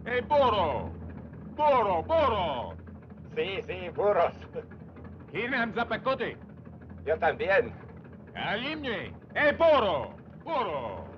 Hey, burro! Burro, burro! Sí, sí, burros. Hinam zapacote. Yo también. Alimne. Hey, burro! Burro!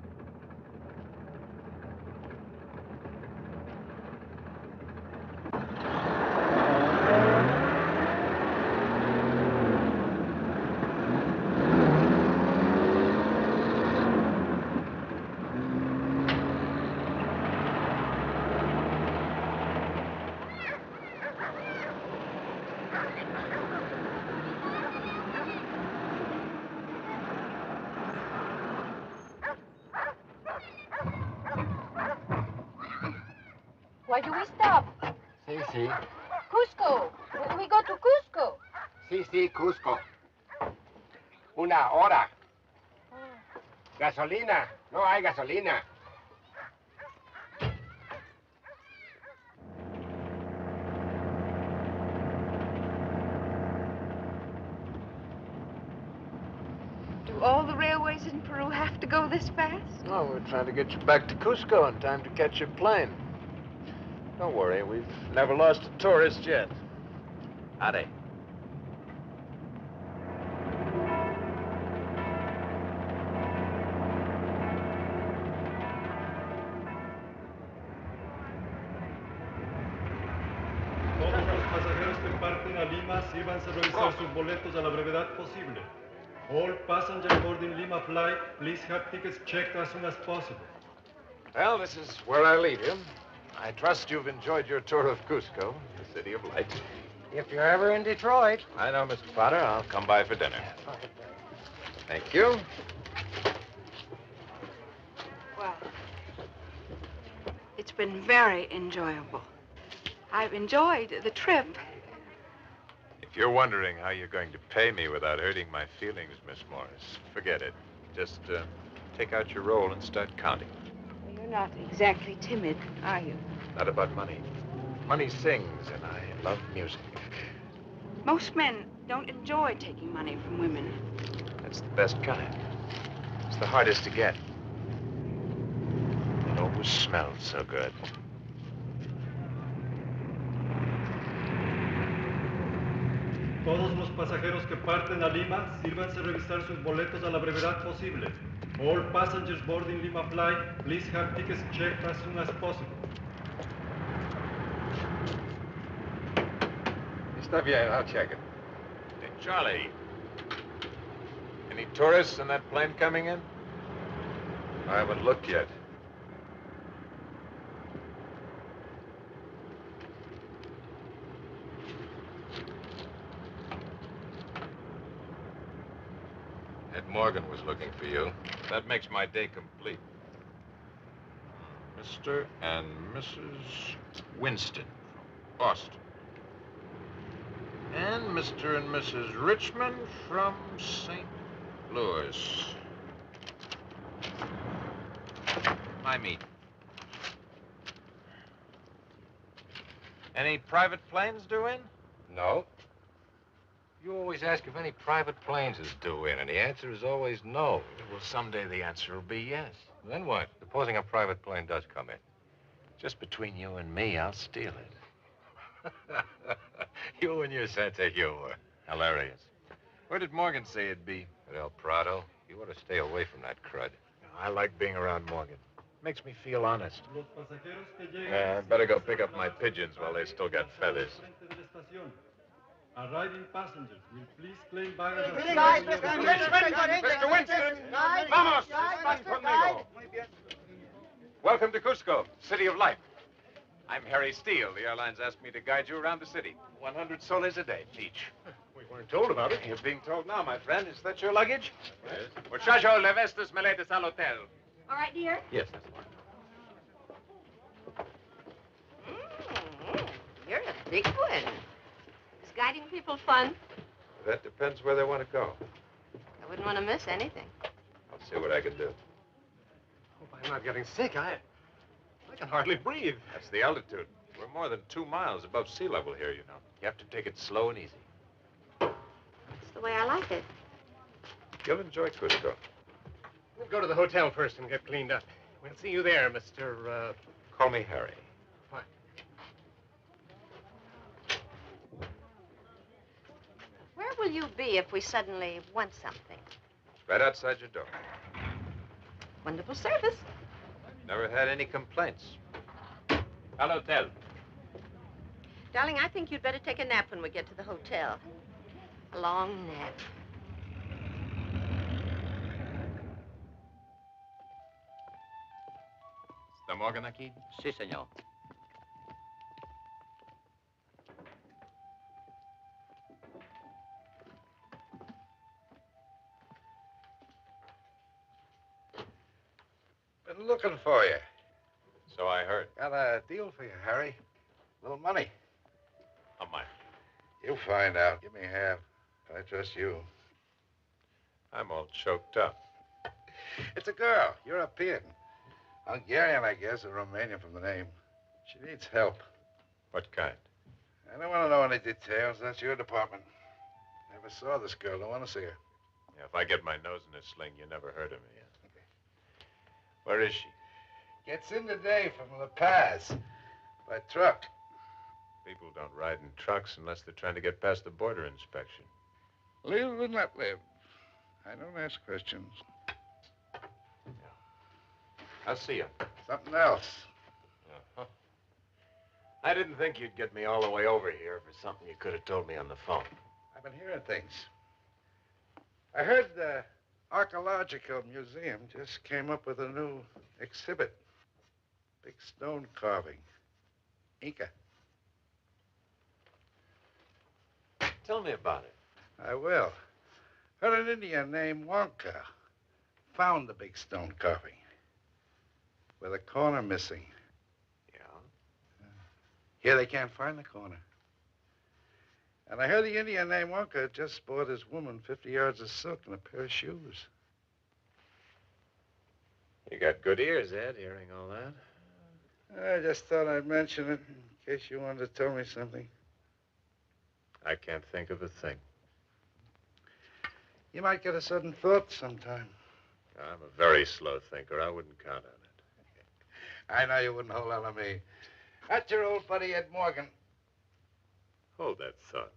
Why do we stop? Sí, sí. Cusco. We go to Cusco. Sí, sí, Cusco. Una hora. Gasolina. No hay gasolina. Do all the railways in Peru have to go this fast? No, we're trying to get you back to Cusco in time to catch your plane. Don't worry, we've never lost a tourist yet. Howdy. Todos los pasajeros que parten a Lima, sírvanse a revisar sus boletos a la brevedad posible. All passengers boarding Lima flight, please have tickets checked as soon as possible. Well, this is where I leave you. I trust you've enjoyed your tour of Cusco, the city of lights. If you're ever in Detroit. I know, Mr. Potter. I'll come by for dinner. Thank you. Well, it's been very enjoyable. I've enjoyed the trip. If you're wondering how you're going to pay me without hurting my feelings, Miss Morris, forget it. Just take out your roll and start counting. You're not exactly timid, are you? Not about money. Money sings, and I love music. Most men don't enjoy taking money from women. That's the best kind. It's the hardest to get. It always smells so good. Todos los pasajeros que parten a Lima, sírvanse a revisar sus boletos a la brevedad posible. All passengers boarding Lima flight, please have tickets checked as soon as possible. Está bien, I'll check it. Hey, Charlie. Any tourists in that plane coming in? I haven't looked yet. Ed Morgan was looking for you. That makes my day complete. Mr. and Mrs. Winston from Boston. And Mr. and Mrs. Richmond from St. Louis. My meat. Any private planes due in? No. You always ask if any private planes is due in, and the answer is always no. Well, someday the answer will be yes. Then what? Supposing a private plane does come in. Just between you and me, I'll steal it. You and your sense of humor. Hilarious. Where did Morgan say it'd be? At El Prado, you ought to stay away from that crud. I like being around Morgan. Makes me feel honest. Los pasajeros que llegan, I better go pick up my pigeons while they still got feathers. Arriving passengers will please claim baggage as Mr. Winston! Vamos! Están conmigo. Welcome to Cusco, City of Light. I'm Harry Steele. The airlines asked me to guide you around the city. 100 soles a day, each. We weren't told about it. You're being told now, my friend. Is that your luggage? Yes. Muchacho, lev estos maletas al hotel. All right, dear. Yes, that's fine. You're a big one. Is guiding people fun? That depends where they want to go. I wouldn't want to miss anything. I'll see what I can do. Hope I'm not getting sick. I can hardly breathe. That's the altitude. We're more than 2 miles above sea level here, you know. You have to take it slow and easy. That's the way I like it. You'll enjoy Cusco. We'll go to the hotel first and get cleaned up. We'll see you there, Mr. Call me Harry. fine. Where will you be if we suddenly want something? Right outside your door. Wonderful service. Never had any complaints. Al hotel. Darling, I think you'd better take a nap when we get to the hotel. A long nap. Está Morgan aquí? Sí, señor. Been looking for you. So I heard. Got a deal for you, Harry. Little money. How much? You'll find out. Give me half. I trust you. I'm all choked up. It's a girl, European. Hungarian, I guess, or Romanian from the name. She needs help. What kind? I don't want to know any details. That's your department. Never saw this girl. Don't want to see her. Yeah, if I get my nose in a sling, you never heard of me. Where is she? Gets in today from La Paz. By truck. People don't ride in trucks unless they're trying to get past the border inspection. Live and let live. I don't ask questions. I'll see you. Something else. Uh-huh. I didn't think you'd get me all the way over here for something you could have told me on the phone. I've been hearing things. I heard the Archaeological Museum just came up with a new exhibit. Big stone carving. Inca. Tell me about it. I will. Heard an Indian named Wonka found the big stone carving with a corner missing. Yeah? Here they can't find the corner. And I heard the Indian named Wonka just bought his woman 50 yards of silk and a pair of shoes. You got good ears, Ed, hearing all that. I just thought I'd mention it in case you wanted to tell me something. I can't think of a thing. You might get a sudden thought sometime. I'm a very slow thinker. I wouldn't count on it. I know you wouldn't hold on to me. That's your old buddy, Ed Morgan. Hold that thought.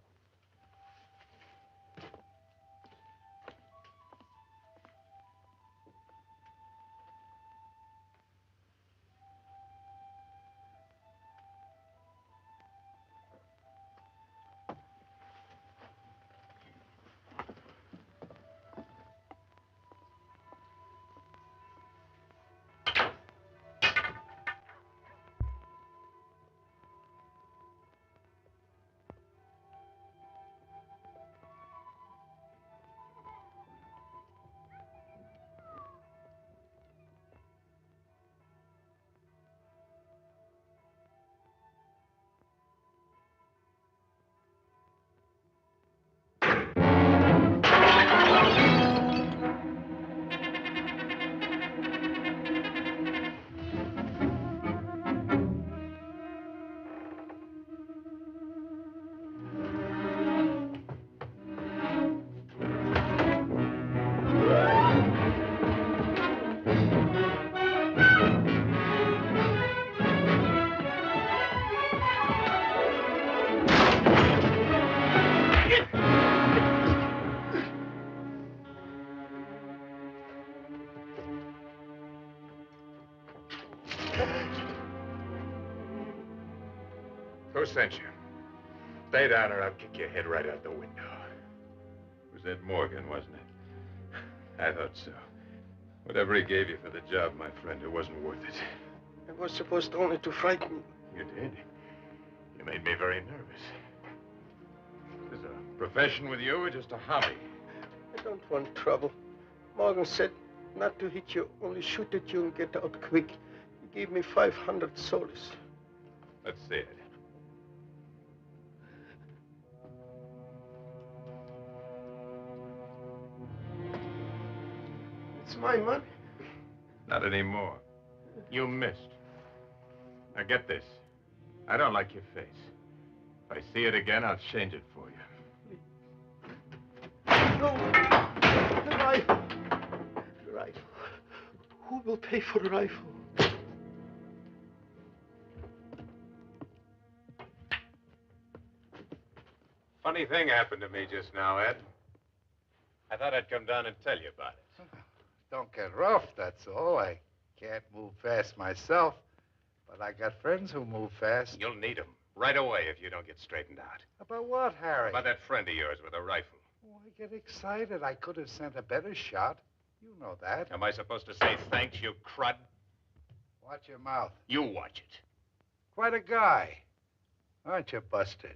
Who sent you? Stay down or I'll kick your head right out the window. It was Ed Morgan, wasn't it? I thought so. Whatever he gave you for the job, my friend, it wasn't worth it. I was supposed only to frighten you. You did? You made me very nervous. Is this a profession with you or just a hobby? I don't want trouble. Morgan said not to hit you, only shoot at you and get out quick. He gave me 500 soles. Let's see it. It's my money. Not anymore. You missed. Now get this. I don't like your face. If I see it again, I'll change it for you. No. The rifle. The rifle. Who will pay for the rifle? Funny thing happened to me just now, Ed. I thought I'd come down and tell you about it. Don't get rough, that's all. I can't move fast myself, but I got friends who move fast. You'll need them right away if you don't get straightened out. About what, Harry? About that friend of yours with a rifle. Oh, I get excited. I could have sent a better shot. You know that. Am I supposed to say thanks, you crud? Watch your mouth. You watch it. Quite a guy. Aren't you, Busted?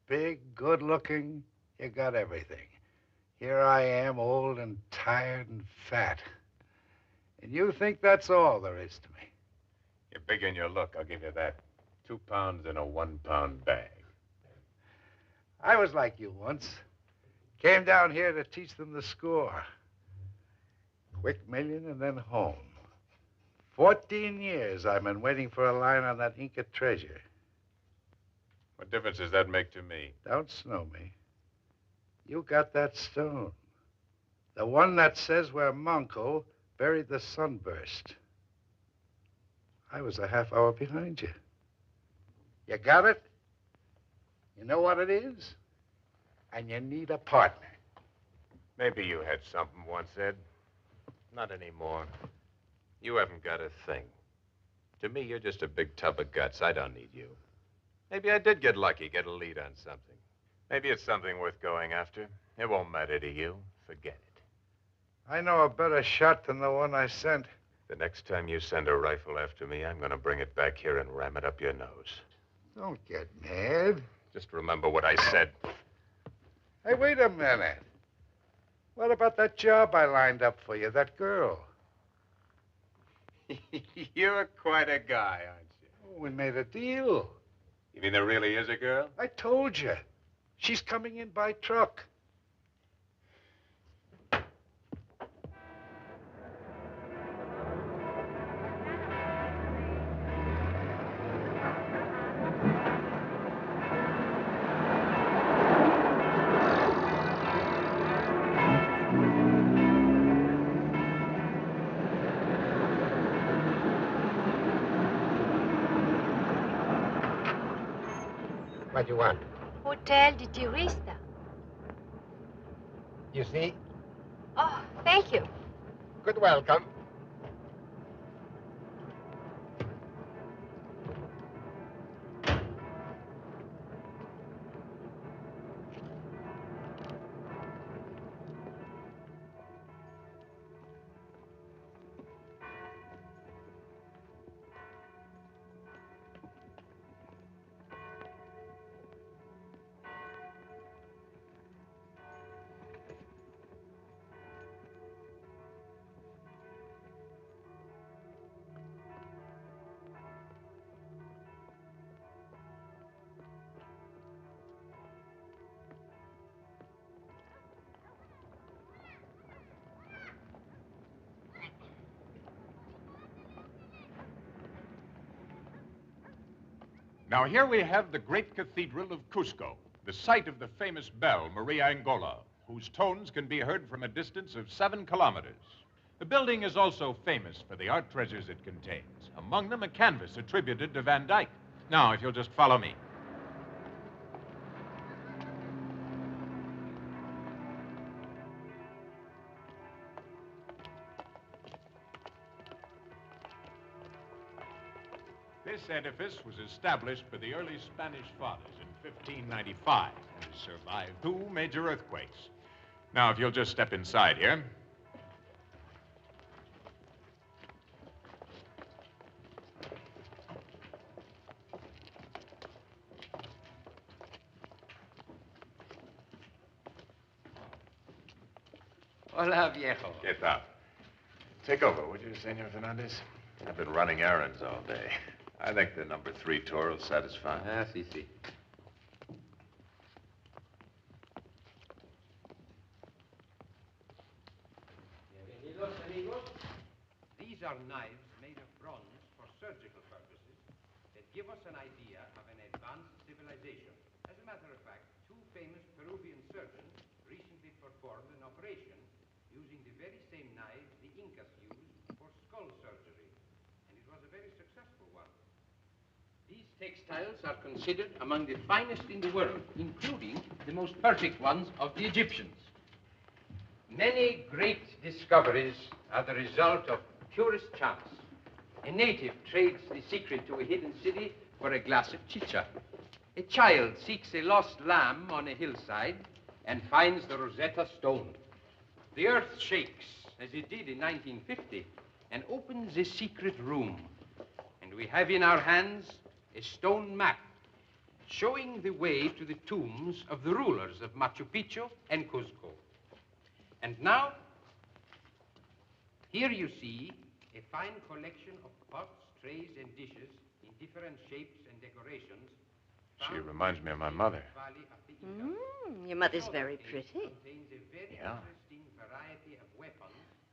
Big, good-looking. You got everything. Here I am, old and tired and fat. And you think that's all there is to me? You're big in your look, I'll give you that. 2 pounds in a 1-pound bag. I was like you once. Came down here to teach them the score. Quick million and then home. 14 years I've been waiting for a line on that Inca treasure. What difference does that make to me? Don't snow me. You got that stone. The one that says where Manco buried the Sunburst. I was a half hour behind you. You got it? You know what it is? And you need a partner. Maybe you had something once, Ed. Not anymore. You haven't got a thing. To me, you're just a big tub of guts. I don't need you. Maybe I did get lucky, get a lead on something. Maybe it's something worth going after. It won't matter to you. Forget it. I know a better shot than the one I sent. The next time you send a rifle after me, I'm going to bring it back here and ram it up your nose. Don't get mad. Just remember what I said. Hey, wait a minute. What about that job I lined up for you, that girl? You're quite a guy, aren't you? Oh, we made a deal. You mean there really is a girl? I told you. She's coming in by truck. What do you want? Hotel de Turista. You see? Oh, thank you. Good welcome. Now, here we have the great cathedral of Cusco, the site of the famous bell, Maria Angola, whose tones can be heard from a distance of 7 kilometers. The building is also famous for the art treasures it contains, among them a canvas attributed to Van Dyck. Now, if you'll just follow me. This edifice was established by the early Spanish fathers in 1595 and has survived 2 major earthquakes. Now, if you'll just step inside here. Hola, viejo. Get out. Take over, would you, Senor Fernandez? I've been running errands all day. I think the number 3 tour will satisfy. Ah, sí, sí. Bienvenidos, amigos. These are knives made of bronze for surgical purposes that give us an idea of an advanced civilization. As a matter of fact, 2 famous Peruvian surgeons recently performed an operation using the very same knives the Incas used for skull surgery, and it was a very successful one. These textiles are considered among the finest in the world, including the most perfect ones of the Egyptians. Many great discoveries are the result of purest chance. A native trades the secret to a hidden city for a glass of chicha. A child seeks a lost lamb on a hillside and finds the Rosetta Stone. The earth shakes, as it did in 1950, and opens a secret room. And we have in our hands a stone map showing the way to the tombs of the rulers of Machu Picchu and Cusco. And now, here you see a fine collection of pots, trays, and dishes in different shapes and decorations. She reminds me of my mother. Your mother's very pretty. Yeah.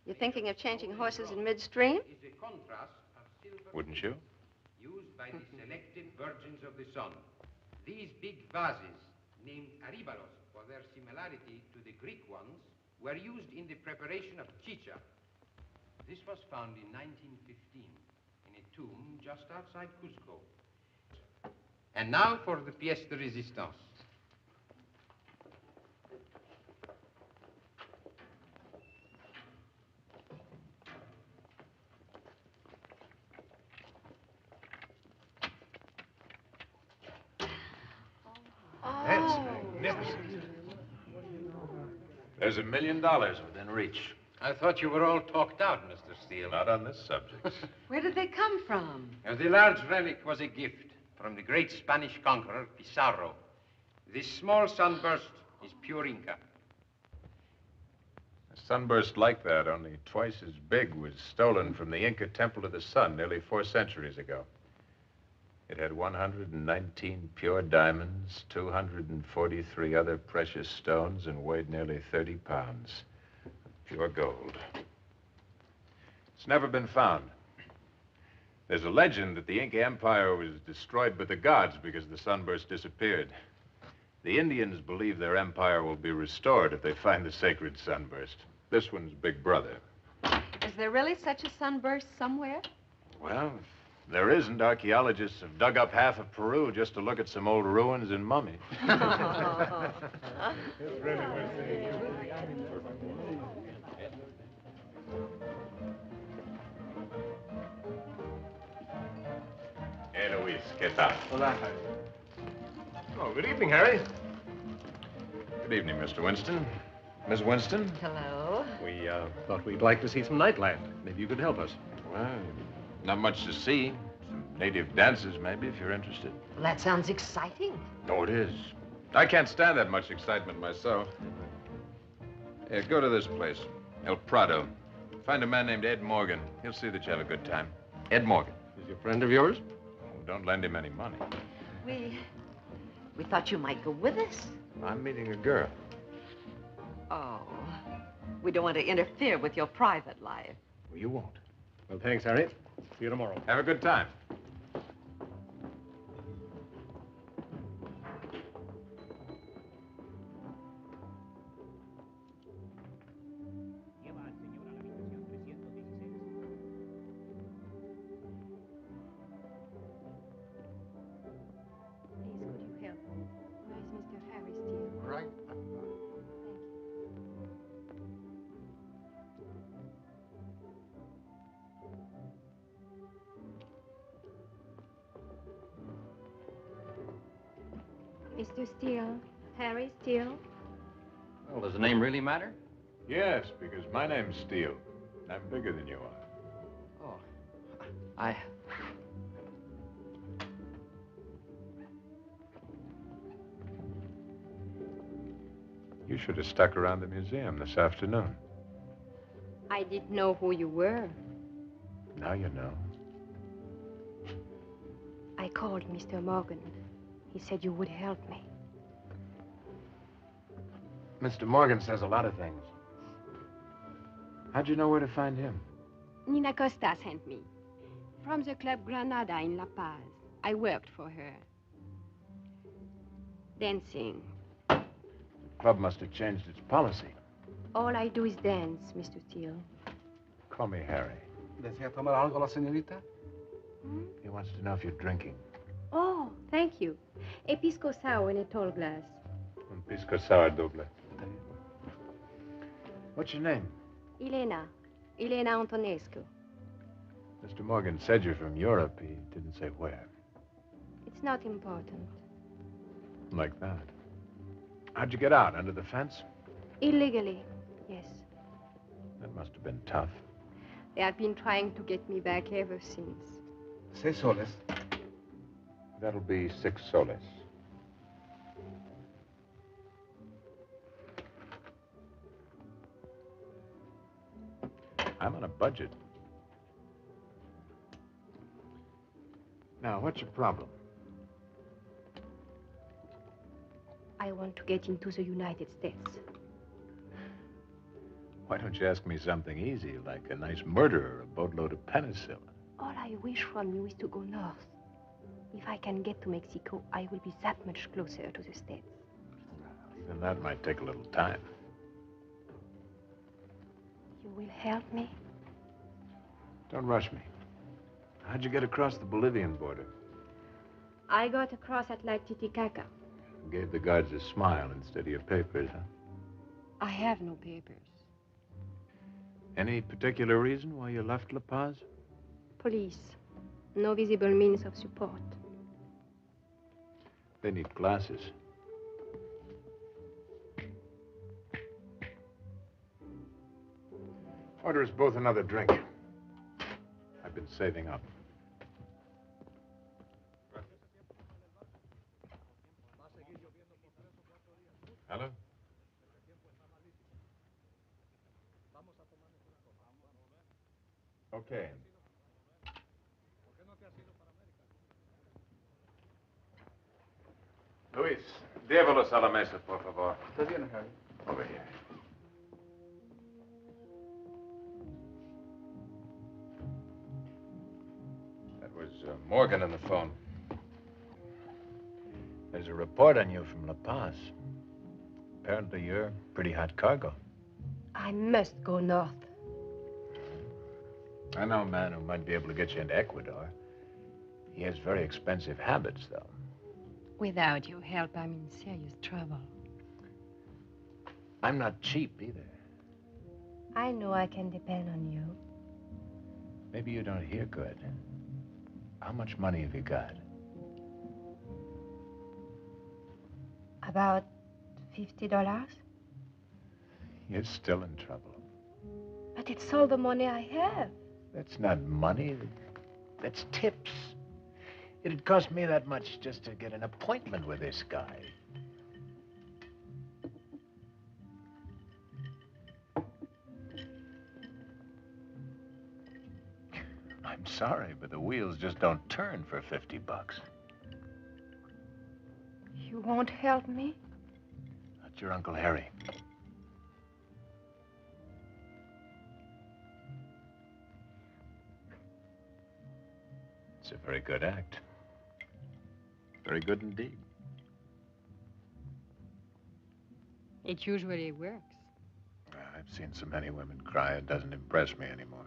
You're thinking of changing horses in midstream? Wouldn't you? Used by the selected virgins of the sun. These big vases, named aribalos for their similarity to the Greek ones, were used in the preparation of chicha. This was found in 1915 in a tomb just outside Cusco. And now for the pièce de résistance. That's magnificent. There's $1 million within reach. I thought you were all talked out, Mr. Steele. Not on this subject. Where did they come from? The large relic was a gift from the great Spanish conqueror, Pizarro. This small sunburst is pure Inca. A sunburst like that, only twice as big, was stolen from the Inca Temple of the Sun nearly 4 centuries ago. It had 119 pure diamonds, 243 other precious stones, and weighed nearly 30 pounds. Pure gold. It's never been found. There's a legend that the Inca Empire was destroyed by the gods because the sunburst disappeared. The Indians believe their empire will be restored if they find the sacred sunburst. This one's big brother. Is there really such a sunburst somewhere? Well, if there isn't, archaeologists have dug up half of Peru just to look at some old ruins and mummies. Hey, Luis, ¿qué tal? Hola. Oh, good evening, Harry. Good evening, Mr. Winston. Miss Winston? Hello. We thought we'd like to see some nightlife. Maybe you could help us. Well, not much to see. Some native dances, maybe, if you're interested. Well, that sounds exciting. Oh, it is. I can't stand that much excitement myself. Here, go to this place, El Prado. Find a man named Ed Morgan. He'll see that you have a good time. Ed Morgan. Is he a friend of yours? Oh, don't lend him any money. We thought you might go with us. I'm meeting a girl. Oh, we don't want to interfere with your private life. Well, you won't. Well, thanks, Harry. See you tomorrow. Have a good time. Please, could you help me? Where is Mr. Harry Steele? Right. Mr. Steele, Harry Steele. Well, does the name really matter? Yes, because my name's Steele. I'm bigger than you are. Oh, You should have stuck around the museum this afternoon. I didn't know who you were. Now you know. I called Mr. Morgan. He said you would help me. Mr. Morgan says a lot of things. How'd you know where to find him? Nina Costa sent me. From the Club Granada in La Paz. I worked for her. Dancing. The club must have changed its policy. All I do is dance, Mr. Steele. Call me Harry. ¿Desea tomar algo la señorita? He wants to know if you're drinking. Oh, thank you. A pisco sour in a tall glass. Un pisco sour doble. What's your name? Elena Antonescu. Mr. Morgan said you're from Europe. He didn't say where. It's not important. Like that. How'd you get out? Under the fence? Illegally, yes. That must have been tough. They have been trying to get me back ever since. 6 soles. That'll be 6 soles. I'm on a budget. Now, what's your problem? I want to get into the United States. Why don't you ask me something easy, like a nice murder or a boatload of penicillin? All I wish from you is to go north. If I can get to Mexico, I will be that much closer to the States. Even that might take a little time. You will help me? Don't rush me. How'd you get across the Bolivian border? I got across at Lake Titicaca. Gave the guards a smile instead of your papers, huh? I have no papers. Any particular reason why you left La Paz? Police. No visible means of support. They need glasses. Order us both another drink. I've been saving up. Hello? Okay. Luis, llévalos a la mesa, por favor. Está bien, Harry. Over here. That was Morgan on the phone. There's a report on you from La Paz. Apparently you're pretty hot cargo. I must go north. I know a man who might be able to get you into Ecuador. He has very expensive habits, though. Without your help, I'm in serious trouble. I'm not cheap, either. I know I can depend on you. Maybe you don't hear good. How much money have you got? About $50? You're still in trouble. But it's all the money I have. That's not money. That's tips. It'd cost me that much just to get an appointment with this guy. I'm sorry, but the wheels just don't turn for $50. You won't help me? That's your Uncle Harry. It's a very good act. Very good indeed. It usually works. I've seen so many women cry, it doesn't impress me anymore.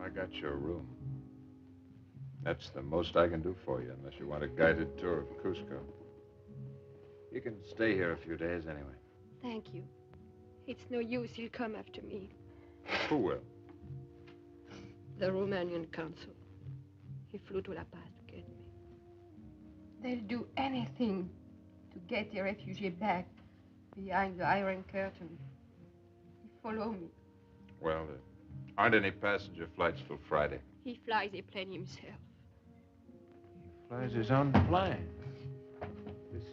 I got your room. That's the most I can do for you, unless you want a guided tour of Cusco. You can stay here a few days anyway. Thank you. It's no use. He'll come after me. Who will? The Romanian consul. He flew to La Paz to get me. They'll do anything to get the refugee back behind the Iron Curtain. He follow me. Well, there aren't any passenger flights till Friday. He flies a plane himself. He flies his own plane. This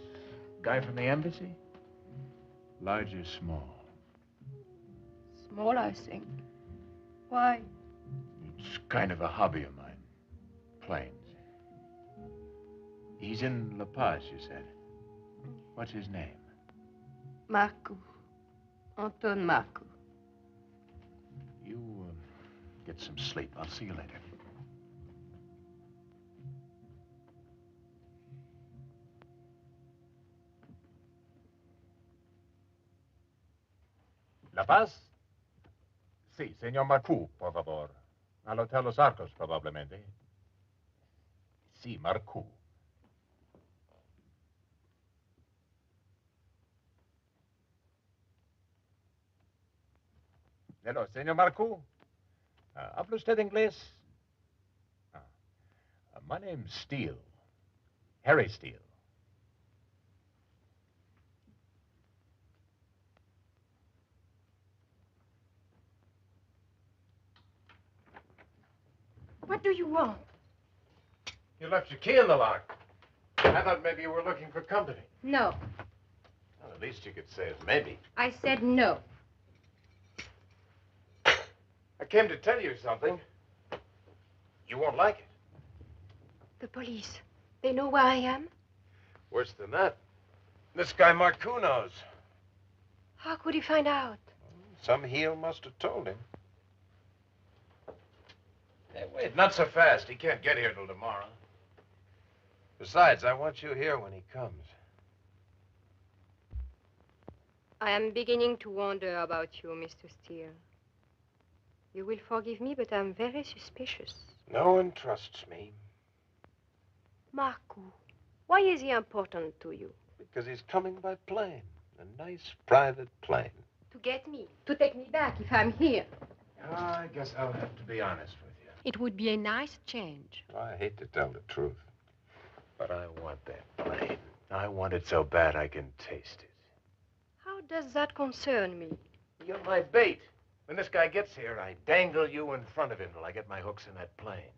guy from the embassy? Large or small? Small, I think. Why? It's kind of a hobby of mine. Planes. He's in La Paz, you said. What's his name? Marco. Anton Marco. You get some sleep. I'll see you later. La Paz? Sí, señor Marcoux, por favor. Al Hotel Los Arcos, probablemente. Sí, Marcoux. Hello, señor Marcoux. ¿Habla usted inglés? My name's Steele. Harry Steele. What do you want? You left your key in the lock. I thought maybe you were looking for company. No. Well, the least you could say is maybe. I said no. I came to tell you something. You won't like it. The police. They know where I am? Worse than that. This guy Marcoux knows. How could he find out? Some heel must have told him. Hey, wait, not so fast. He can't get here till tomorrow. Besides, I want you here when he comes. I am beginning to wonder about you, Mr. Steele. You will forgive me, but I'm very suspicious. No one trusts me. Marco, why is he important to you? Because he's coming by plane. A nice private plane. To get me, to take me back if I'm here. Oh, I guess I'll have to be honest with you. It would be a nice change. I hate to tell the truth. But I want that plane. I want it so bad I can taste it. How does that concern me? You're my bait. When this guy gets here, I dangle you in front of him till I get my hooks in that plane.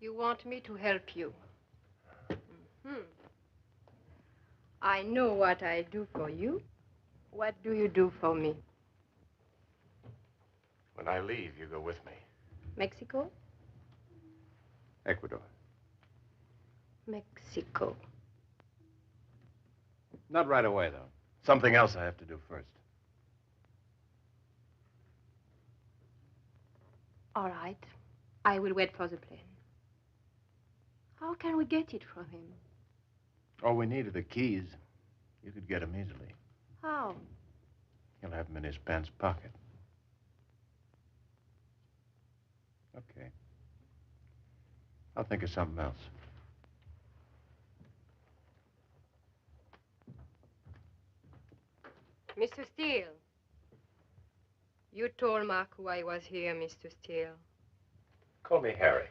You want me to help you. I know what I do for you. What do you do for me? When I leave, you go with me. Mexico? Ecuador. Mexico. Not right away, though. Something else I have to do first. All right. I will wait for the plane. How can we get it from him? All we need are the keys. You could get them easily. How? He'll have them in his pants pocket. Okay. I'll think of something else. Mr. Steele. You told Marco I was here, Mr. Steele. Call me Harry.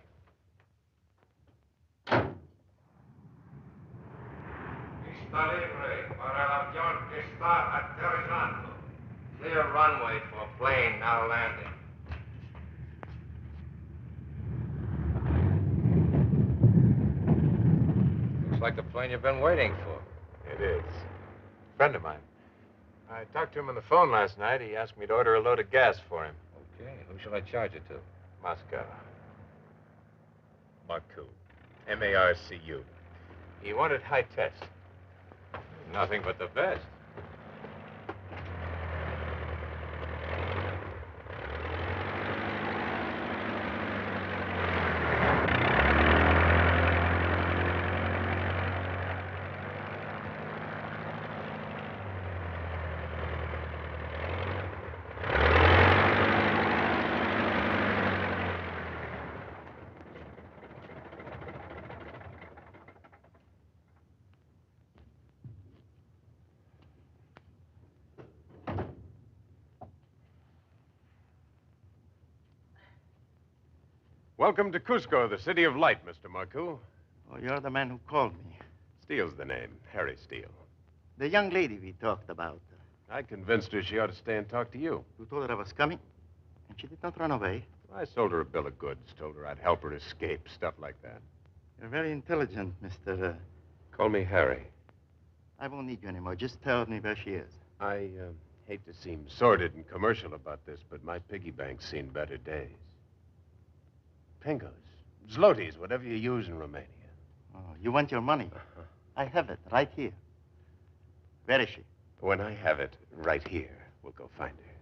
Clear runway for plane now landing. Looks like the plane you've been waiting for. It is. Friend of mine. I talked to him on the phone last night. He asked me to order a load of gas for him. Okay, who shall I charge it to? Moscow. Marcoux. M-A-R-C-U. He wanted high test. Nothing but the best. Welcome to Cusco, the city of light, Mr. Marcoux. Oh, you're the man who called me. Steele's the name, Harry Steele. The young lady we talked about. I convinced her she ought to stay and talk to you. You told her I was coming, and she did not run away. I sold her a bill of goods, told her I'd help her escape, stuff like that. You're very intelligent, Mr. Call me Harry. I won't need you anymore. Just tell me where she is. I Hate to seem sordid and commercial about this, but my piggy bank's seen better days. Pingos, zloties, whatever you use in Romania. Oh, you want your money? I have it right here. Where is she? When I have it right here, we'll go find her.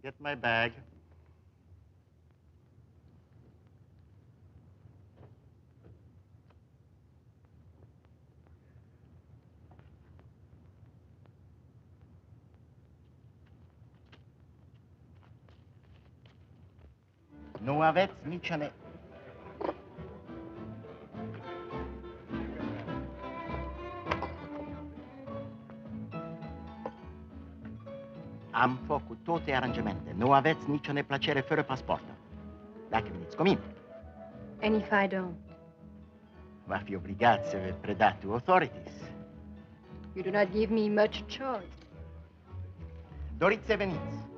Get my bag. Nu aveți nicio ne... Am făcut toate aranjamente. Nu aveți nicio neplăcere fără pasport. Dacă veniți cu mine. And if I don't? Va fi obligat să vă predați to authorities. You do not give me much choice. Doriți să veniți.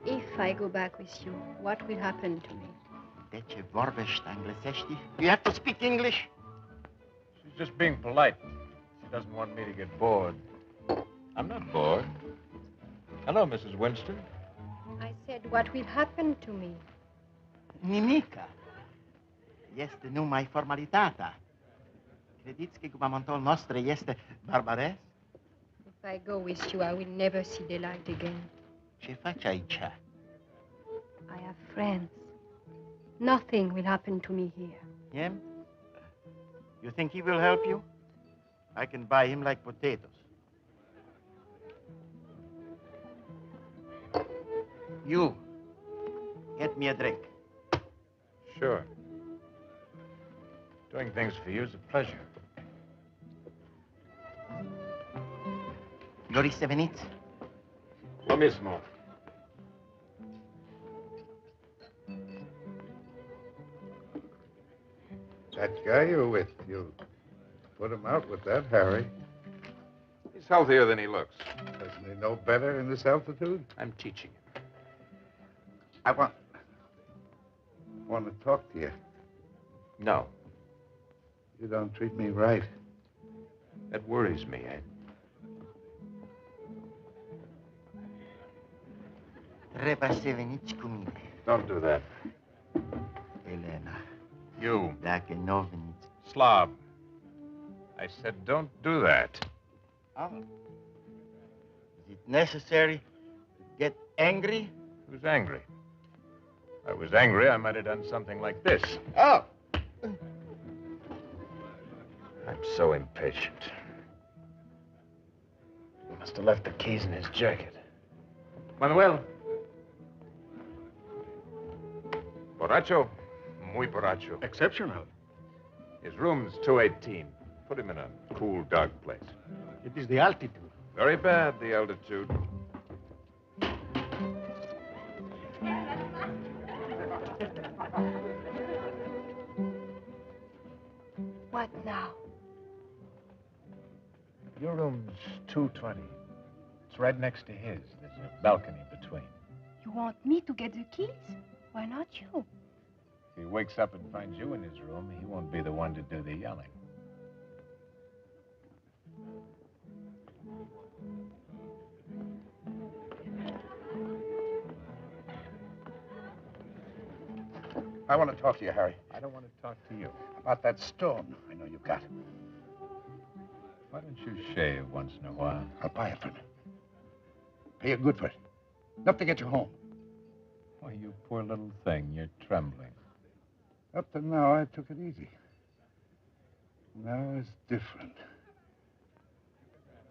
If I go back with you, what will happen to me? De ce vorbești englesești? You have to speak English. She's just being polite. She doesn't want me to get bored. I'm not bored. Hello, Mrs. Winston. I said, what will happen to me? Nimica. Este numai formalitatea. Credeți că guvernamentul nostru este barbaresc? If I go with you, I will never see daylight again. Ce faci aici? I have friends. Nothing will happen to me here. Him? You think he will help you? I can buy him like potatoes. You, get me a drink. Sure. Doing things for you is a pleasure. Doriți să veniți? Lo mismo. That guy you're with, you put him out with that, Harry. He's healthier than he looks. Doesn't he know better in this altitude? I'm teaching him. I want to talk to you. No. You don't treat me right. That worries me, Ed. Trebuie să veniți cu mine. Don't do that. Elena. You. Dacă nu veniți. Slob. I said don't do that. Oh. Is it necessary to get angry? Who's angry? If I was angry, I might have done something like this. Oh! I'm so impatient. He must have left the keys in his jacket. Manuel. Borracho? Muy borracho. Exceptional. His room's 218. Put him in a cool, dark place. It is the altitude. Very bad, the altitude. What now? Your room's 220. It's right next to his. There's a balcony between. You want me to get the keys? Why not you? If he wakes up and finds you in his room, he won't be the one to do the yelling. I want to talk to you, Harry. I don't want to talk to you. About that stone I know you've got. Why don't you shave once in a while? I'll buy it from you. Pay you good for it. Enough to get you home. Why, you poor little thing, you're trembling. Up to now, I took it easy. Now it's different.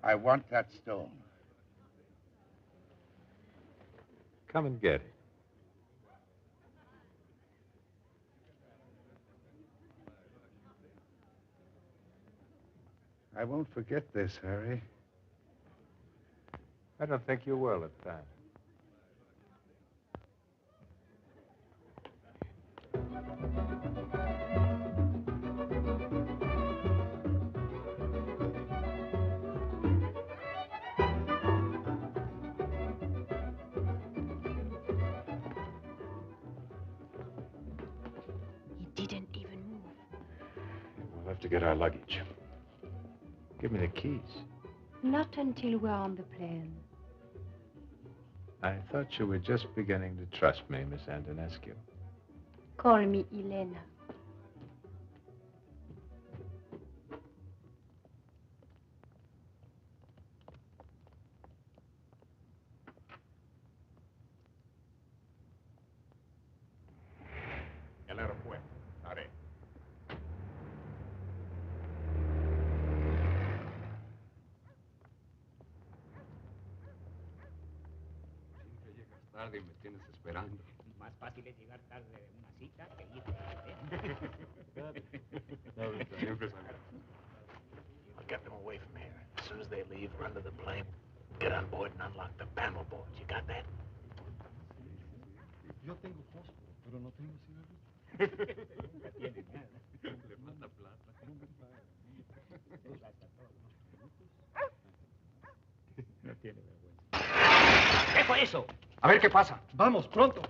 I want that stone. Come and get it. I won't forget this, Harry. I don't think you will at that. He didn't even move. We'll have to get our luggage. Give me the keys. Not until we're on the plane. I thought you were just beginning to trust me, Miss Antonescu. Call me Elena. El aeropuerto. Haré. Siempre llegas tarde y me tienes esperando. Más fácil es llegar tarde de una cita que ir tarde. Siempre sale. I'll get them away from here. As soon as they leave, run to the plane, get on board and unlock the panel boards. You got that? Yo tengo fósforo, pero no tengo cigarrillo. Nunca tiene nada. Le falta plata. Tú gasta todo. No tiene vergüenza. ¿Qué fue eso? A ver qué pasa. Vamos, pronto.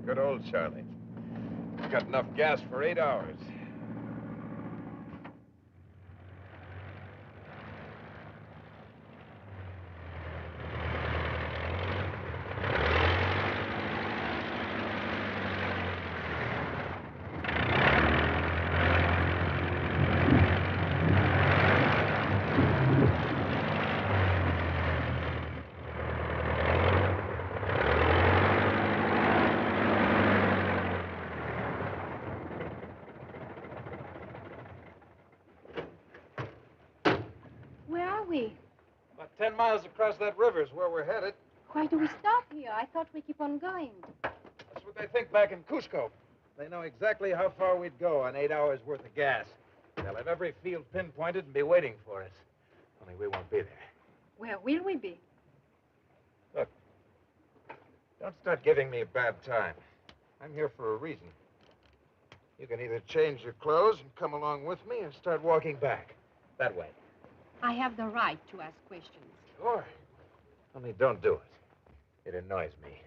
Good old Charlie. He's got enough gas for 8 hours. Where are we? About 10 miles across that river is where we're headed. Why do we stop here? I thought we keep on going. That's what they think back in Cusco. They know exactly how far we'd go on 8 hours worth of gas. They'll have every field pinpointed and be waiting for us. Only we won't be there. Where will we be? Look, don't start giving me a bad time. I'm here for a reason. You can either change your clothes and come along with me or start walking back. That way. I have the right to ask questions. Sure. Only don't do it. It annoys me.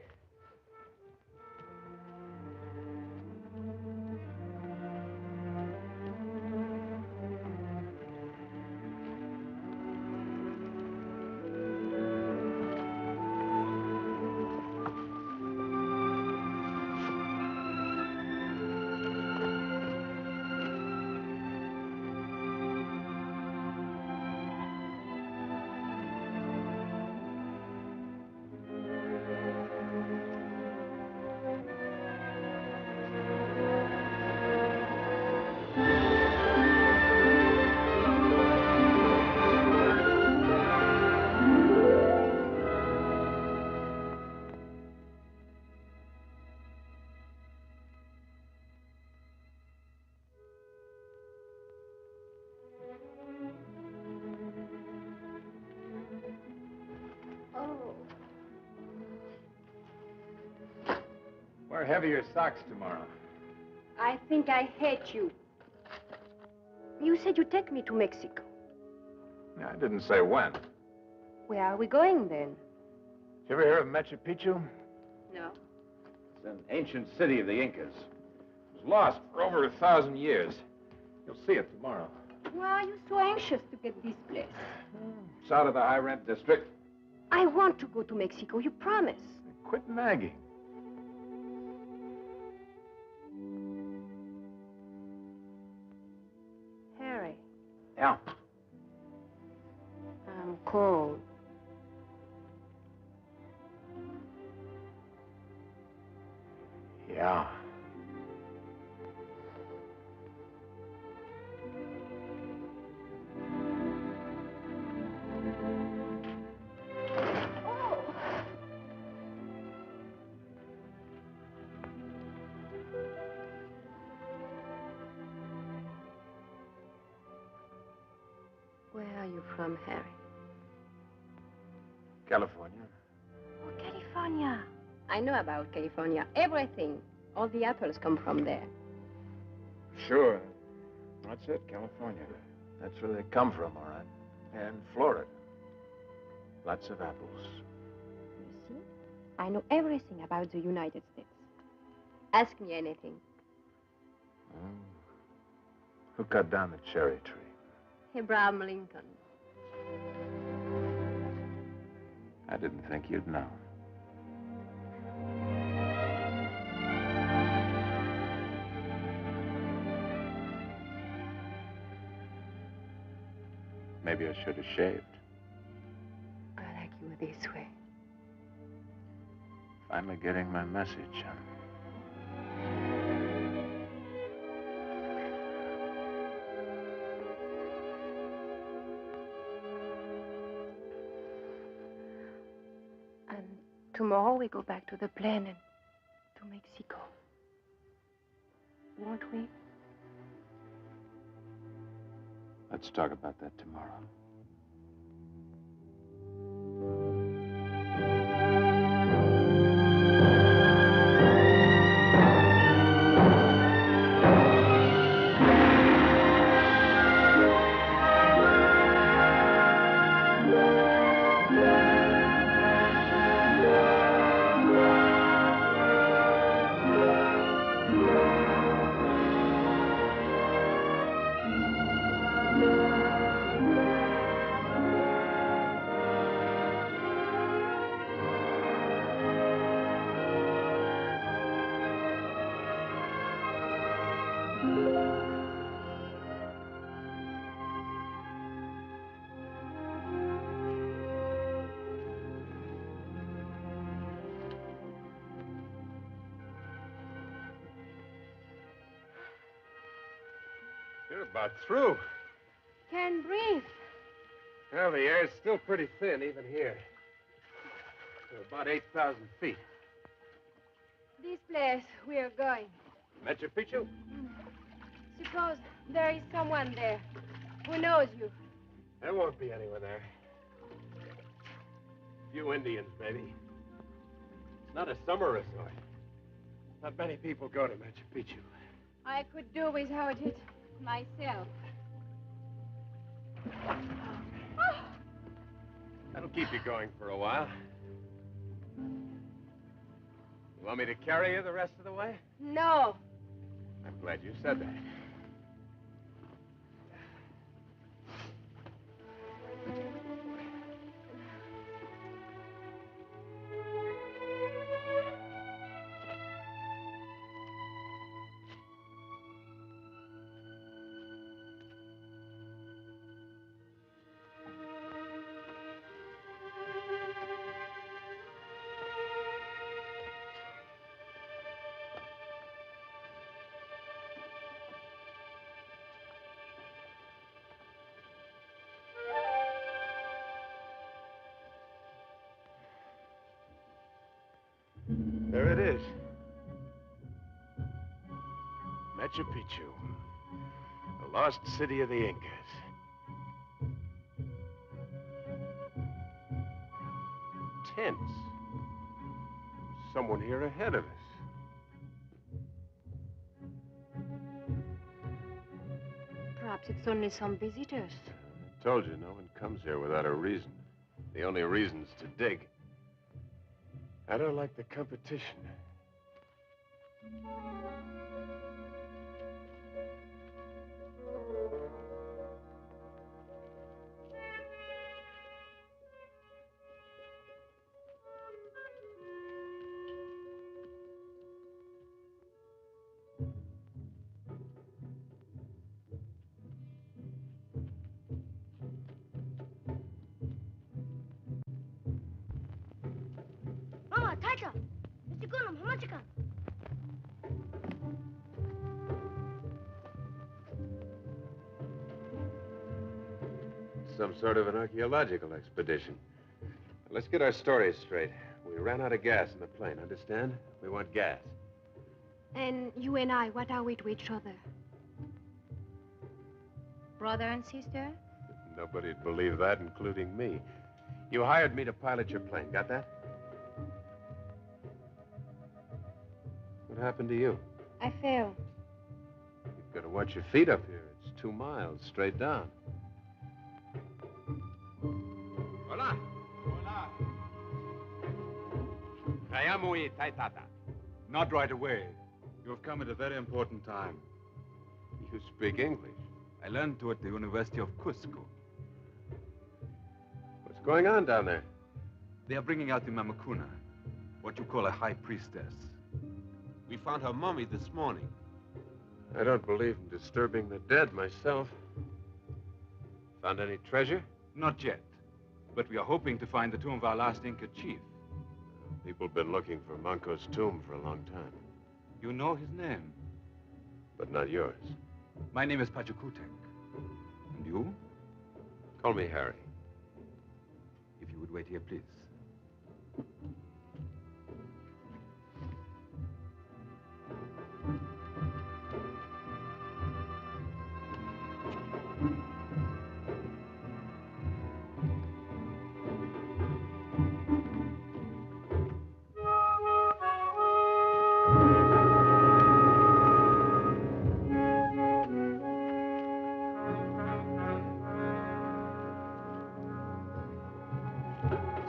Wear heavier socks tomorrow. I think I hate you. You said you'd take me to Mexico. I didn't say when. Where are we going then? Did you ever hear of Machu Picchu? No. It's an ancient city of the Incas. It was lost for over 1,000 years. You'll see it tomorrow. Why are you so anxious to get this place? It's out of the high-rent district. I want to go to Mexico, you promise. Quit nagging. Harry, Yeah. I'm cold. Yeah. Where are you from, Harry? California. Oh, California. I know about California. Everything. All the apples come from there. Sure. That's it, California. That's where they come from, all right. And Florida. Lots of apples. You see? I know everything about the United States. Ask me anything. Who cut down the cherry tree? Abraham Lincoln. I didn't think you'd know. Maybe I should have shaved. I like you this way. Finally getting my message, huh? And tomorrow we go back to the plane and to Mexico. Won't we? Let's talk about that tomorrow. You're about through. Can't breathe. Well, the air's still pretty thin, even here. We're about 8,000 feet. This place we are going. Machu Picchu? Suppose there is someone there who knows you. There won't be anyone there. A few Indians, maybe. It's not a summer resort. Not many people go to Machu Picchu. I could do without it myself. That'll keep you going for a while. You want me to carry you the rest of the way? No. I'm glad you said that. There it is. Machu Picchu, the lost city of the Incas. Tents. Someone here ahead of us. Perhaps it's only some visitors. I told you, no one comes here without a reason. The only reason's to dig. I don't like the competition. Mama, Taita, Mr. Gunam, Hamachika. Some sort of an archaeological expedition. Let's get our stories straight. We ran out of gas in the plane, understand? We want gas. And you and I, what are we to each other? Brother and sister? Nobody'd believe that, including me. You hired me to pilot your plane, got that? What happened to you? I fell. You've got to watch your feet up here. It's 2 miles straight down. Hola. Hola. Kayamui Taitata. Not right away. You have come at a very important time. You speak English. I learned to at the University of Cusco. What's going on down there? They are bringing out the Mamacuna, what you call a high priestess. We found her mummy this morning. I don't believe in disturbing the dead myself. Found any treasure? Not yet. But we are hoping to find the tomb of our last Inca chief. People have been looking for Manco's tomb for a long time. You know his name? But not yours. My name is Pachacutec. And you? Call me Harry. If you would wait here, please.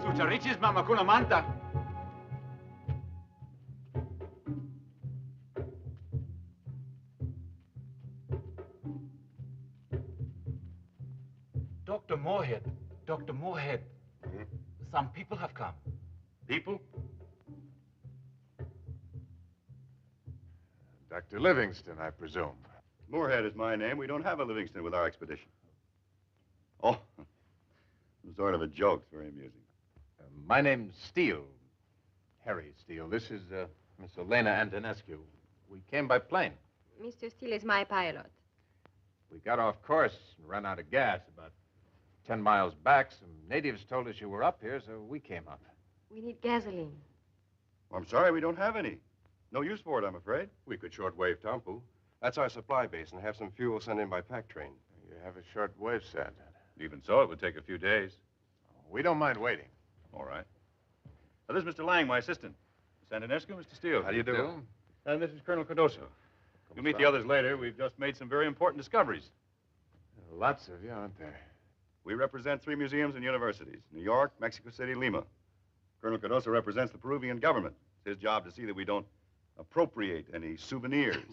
Sucharichis Mamacuna Manta. Dr. Moorhead. Dr. Moorhead. Some people have come. People? Dr. Livingston, I presume. Moorhead is my name. We don't have a Livingston with our expedition. Oh, sort of a joke. It's very amusing. My name's Steele. Harry Steele. This is Miss Elena Antonescu. We came by plane. Mr. Steele is my pilot. We got off course and ran out of gas about 10 miles back. Some natives told us you were up here, so we came up. We need gasoline. Well, I'm sorry we don't have any. No use for it, I'm afraid. We could shortwave Tampu. That's our supply base, and have some fuel sent in by pack train. You have a short wave set. Even so, it would take a few days. We don't mind waiting. All right. Now, this is Mr. Lang, my assistant. Miss Antonescu, Mr. Steele. How do you do? And this is Colonel Cardoso. You'll meet the others later. We've just made some very important discoveries. Lots of you, aren't there? We represent 3 museums and universities: New York, Mexico City, Lima. Colonel Cardoso represents the Peruvian government. It's his job to see that we don't appropriate any souvenirs.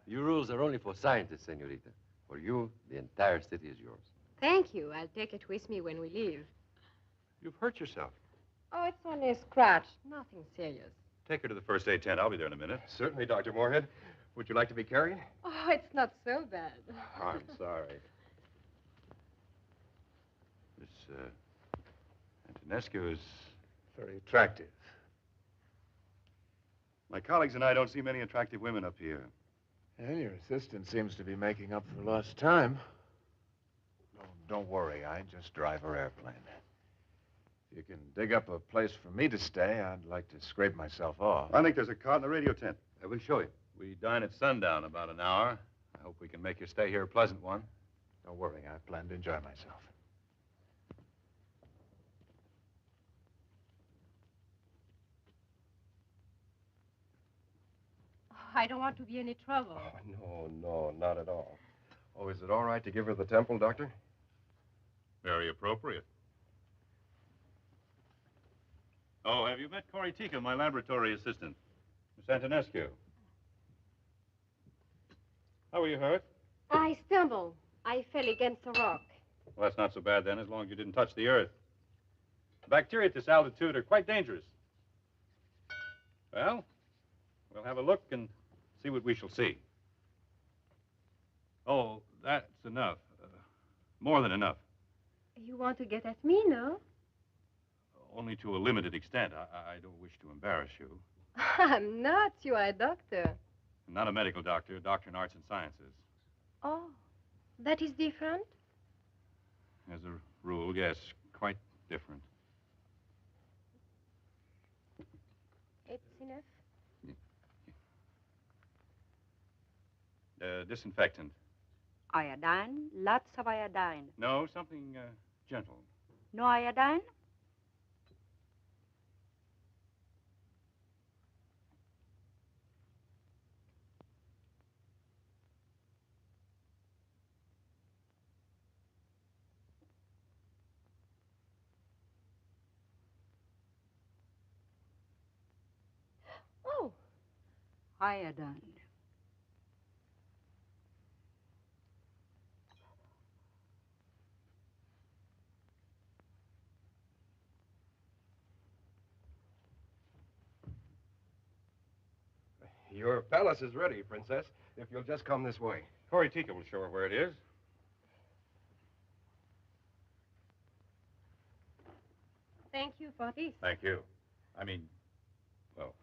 Your rules are only for scientists, senorita. For you, the entire city is yours. Thank you. I'll take it with me when we leave. You've hurt yourself. Oh, it's only a scratch. Nothing serious. Take her to the first aid tent. I'll be there in a minute. Certainly, Dr. Moorhead. Would you like to be carried? Oh, it's not so bad. I'm sorry. Miss Antonescu is very attractive. My colleagues and I don't see many attractive women up here. And your assistant seems to be making up for lost time. Oh, don't worry. I just drive her airplane. If you can dig up a place for me to stay, I'd like to scrape myself off. I think there's a cot in the radio tent. I will show you. We dine at sundown about an hour. I hope we can make your stay here a pleasant one. Don't worry. I plan to enjoy myself. I don't want to be any trouble. Oh, no, not at all. Oh, is it all right to give her the temple, Doctor? Very appropriate. Oh, have you met Corey Tika, my laboratory assistant? Miss Antonescu. How were you hurt? I stumbled. I fell against a rock. Well, that's not so bad then, as long as you didn't touch the earth. The bacteria at this altitude are quite dangerous. Well, we'll have a look and see what we shall see. Oh, that's enough. More than enough. You want to get at me, no? Only to a limited extent. I don't wish to embarrass you. I'm not. You are a doctor. I'm not a medical doctor, a doctor in arts and sciences. Oh, that is different? As a rule, yes, quite different. It's enough. Disinfectant. Iodine, lots of iodine. No, something gentle. No iodine? Oh. Iodine. Your palace is ready, Princess, if you'll just come this way. Corey Tika will show her where it is. Thank you for this. Thank you. I mean, well.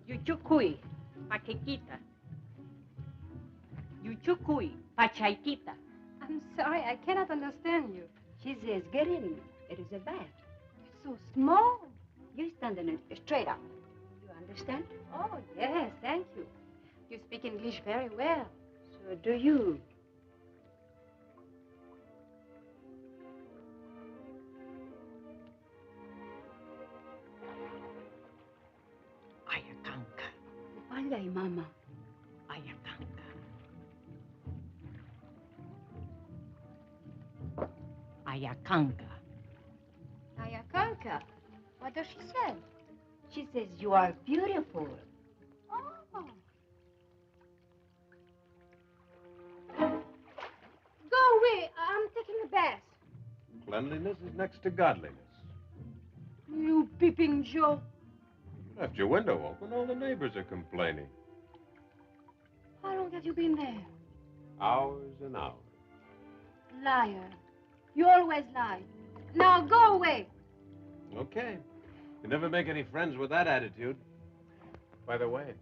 Yuchukui, paquequita. Yuchukui, pachaikita. I'm sorry, I cannot understand you. She says, get in. It is a bat. It's so small. You stand in it straight up. You understand? Oh, yes, thank you. You speak English very well. So do you. Ayakanka. Upalay, Mama. Ayakanka. Ayakanka. Ayakanka. What does she say? She says you are beautiful. Oh. Go away. I'm taking a bath. Cleanliness is next to godliness. You peeping Joe. You left your window open. All the neighbors are complaining. How long have you been there? Hours and hours. Liar. You always lie. Now go away. Okay. You never make any friends with that attitude. By the way,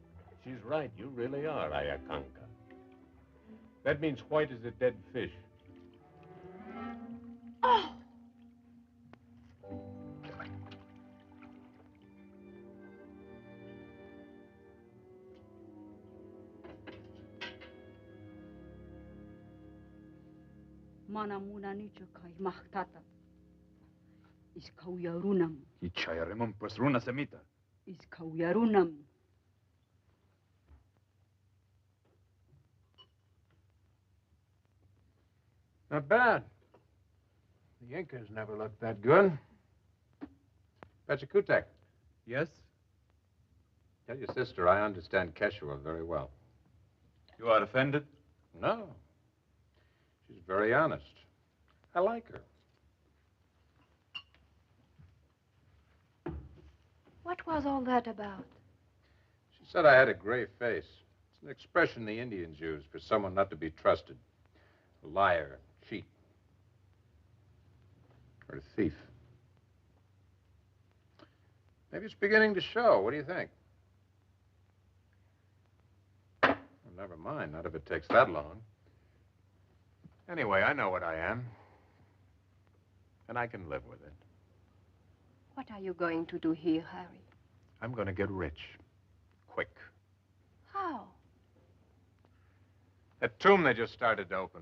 she's right. You really are Ayakanka. That means white as a dead fish. Oh! Mana muna nicho kai mahtata. Is kauyarunam. Ichayaremon pues runa semita. Is kauyarunam. Not bad. The Incas never looked that good. Pachakutek. Yes? Tell your sister I understand Quechua very well. You are offended? No. She's very honest. I like her. What was all that about? She said I had a gray face. It's an expression the Indians use for someone not to be trusted. A liar, cheat, or a thief. Maybe it's beginning to show. What do you think? Well, never mind. Not if it takes that long. Anyway, I know what I am. And I can live with it. What are you going to do here, Harry? I'm going to get rich. Quick. How? That tomb they just started to open.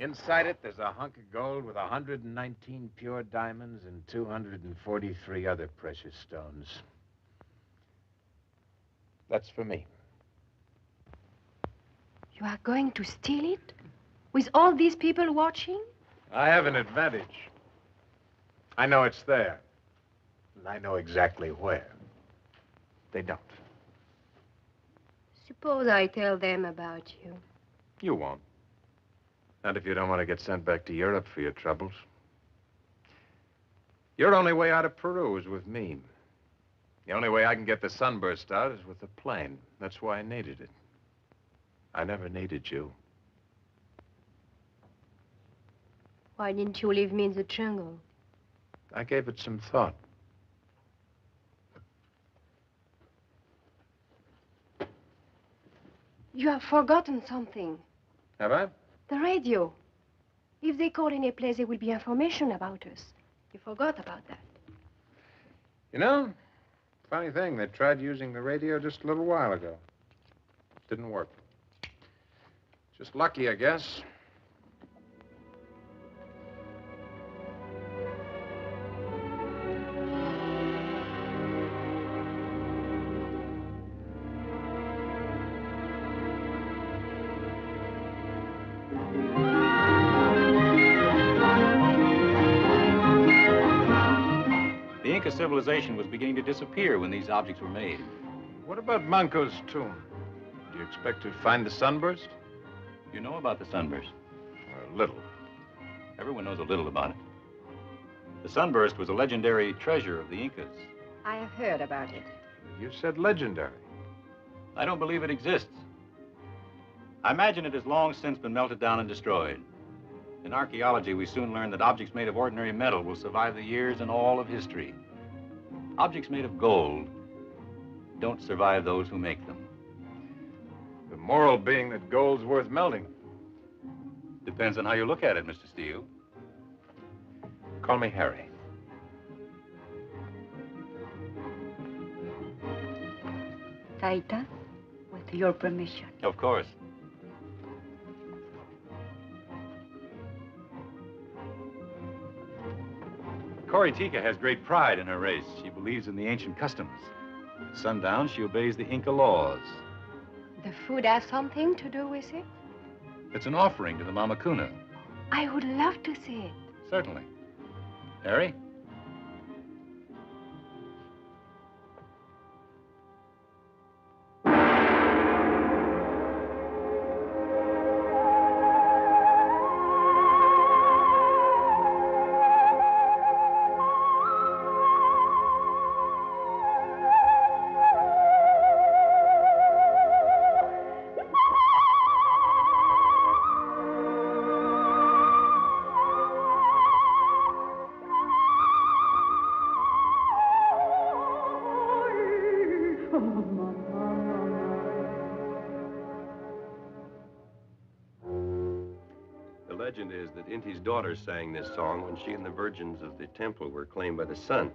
Inside it, there's a hunk of gold with 119 pure diamonds and 243 other precious stones. That's for me. You are going to steal it? With all these people watching? I have an advantage. I know it's there. And I know exactly where. They don't. Suppose I tell them about you. You won't. Not if you don't want to get sent back to Europe for your troubles. Your only way out of Peru is with me. The only way I can get the Sunburst out is with a plane. That's why I needed it. I never needed you. Why didn't you leave me in the jungle? I gave it some thought. You have forgotten something. Have I? The radio. If they call any place, there will be information about us. You forgot about that. You know, funny thing, they tried using the radio just a little while ago. Didn't work. Just lucky, I guess. The Inca civilization was beginning to disappear when these objects were made. What about Manco's tomb? Do you expect to find the Sunburst? You know about the Sunburst? A little. Everyone knows a little about it. The Sunburst was a legendary treasure of the Incas. I have heard about it. You said legendary. I don't believe it exists. I imagine it has long since been melted down and destroyed. In archaeology, we soon learn that objects made of ordinary metal will survive the years and all of history. Objects made of gold don't survive those who make them. The moral being that gold's worth melting. Depends on how you look at it, Mr. Steele. Call me Harry. Taita, with your permission. Of course. Coritica has great pride in her race. She believes in the ancient customs. At sundown, she obeys the Inca laws. The food has something to do with it? It's an offering to the Mamacuna. I would love to see it. Certainly. Harry? The legend is that Inti's daughter sang this song when she and the virgins of the temple were claimed by the sun.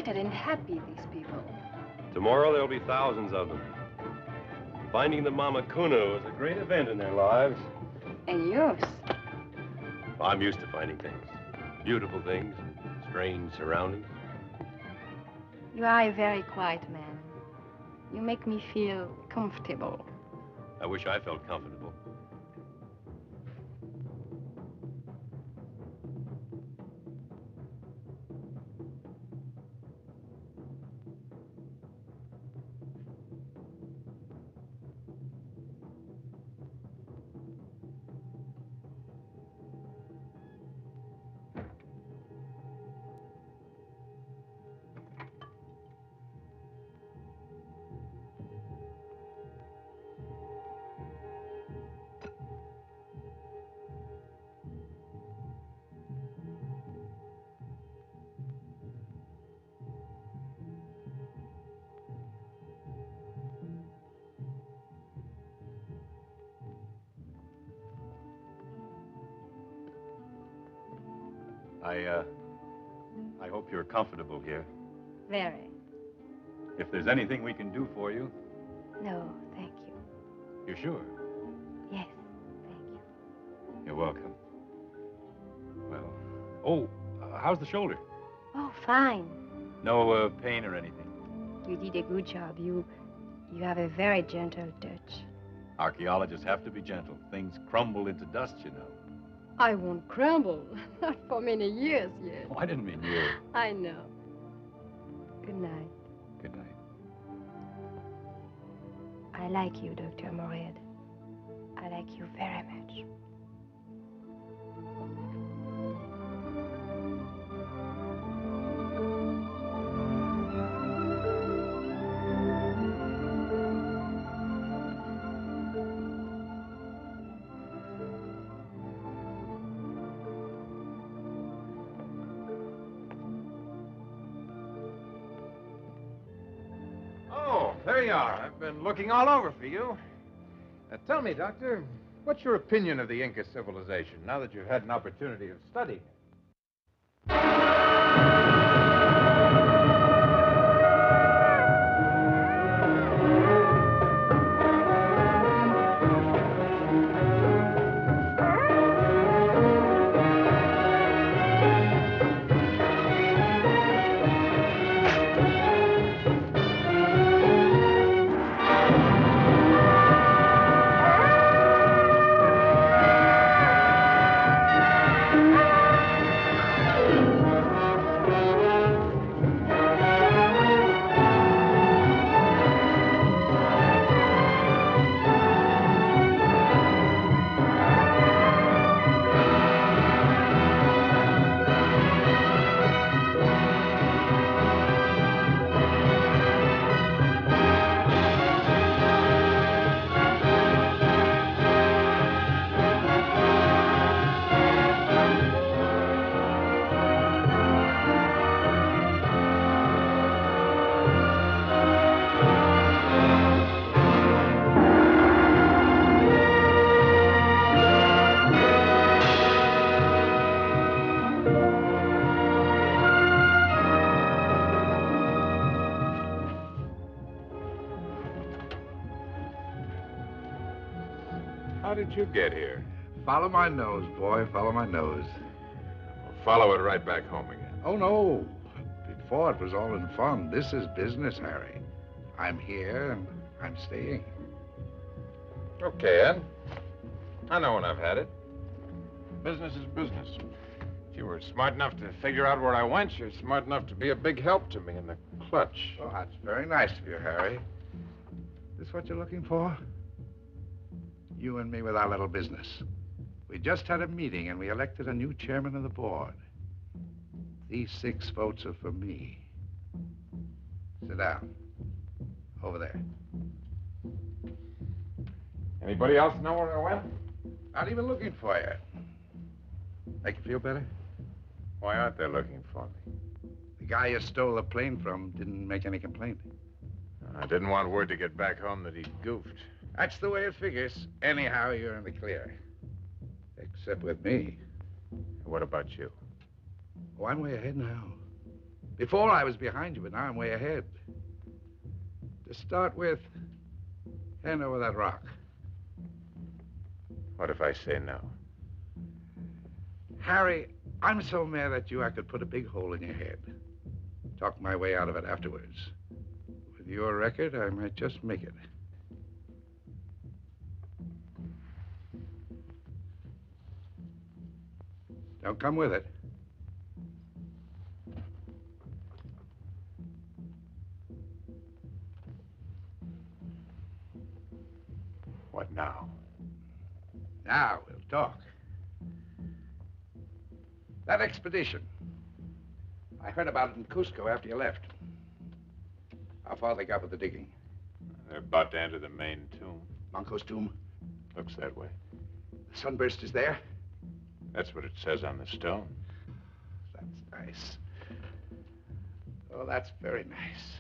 excited and happy, these people. Tomorrow there'll be thousands of them. Finding the Mamacuna was a great event in their lives. And yours. I'm used to finding things. Beautiful things, strange surroundings. You are a very quiet man. You make me feel comfortable. I wish I felt comfortable. I hope you're comfortable here. Very. If there's anything we can do for you. No, thank you. You're sure? Yes, thank you. You're welcome. Well, how's the shoulder? Oh, fine. No pain or anything? You did a good job. You have a very gentle touch. Archaeologists have to be gentle. Things crumble into dust, you know. I won't crumble. Not for many years yet. Oh, I didn't mean you. I know. Good night. Good night. I like you, Dr. Morehead. I like you very much. There you are. I've been looking all over for you. Now, tell me, Doctor, what's your opinion of the Inca civilization now that you've had an opportunity of studying it? How did you get here? Follow my nose, boy. Follow my nose. We'll follow it right back home again. Oh, no. Before it was all in fun. This is business, Harry. I'm here and I'm staying. Okay, Ed. I know when I've had it. Business is business. If you were smart enough to figure out where I went, you're smart enough to be a big help to me in the clutch. Oh, that's very nice of you, Harry. This what you're looking for? You and me with our little business. We just had a meeting and we elected a new chairman of the board. These 6 votes are for me. Sit down. Over there. Anybody else know where I went? Not even looking for you. Make you feel better? Why aren't they looking for me? The guy you stole the plane from didn't make any complaint. I didn't want word to get back home that he goofed. That's the way it figures. Anyhow, you're in the clear. Except with me. What about you? Oh, I'm way ahead now. Before I was behind you, but now I'm way ahead. To start with, hand over that rock. What if I say no? Harry, I'm so mad at you I could put a big hole in your head. Talk my way out of it afterwards. With your record, I might just make it. Don't come with it. What now? Now we'll talk. That expedition. I heard about it in Cusco after you left. How far they got with the digging? They're about to enter the main tomb. Manco's tomb? Looks that way. The sunburst is there? That's what it says on the stone. That's nice. Oh, that's very nice.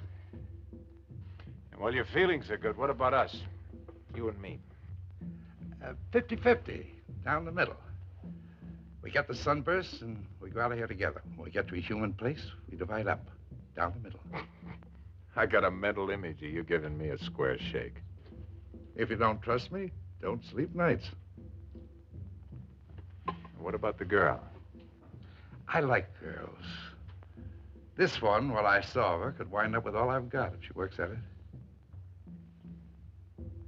And while your feelings are good, what about us? You and me. 50-50, down the middle. We get the sunburst and we go out of here together. When we get to a human place, we divide up, down the middle. I got a mental image of you giving me a square shake. If you don't trust me, don't sleep nights. What about the girl? I like girls. This one, while I saw her, could wind up with all I've got if she works at it.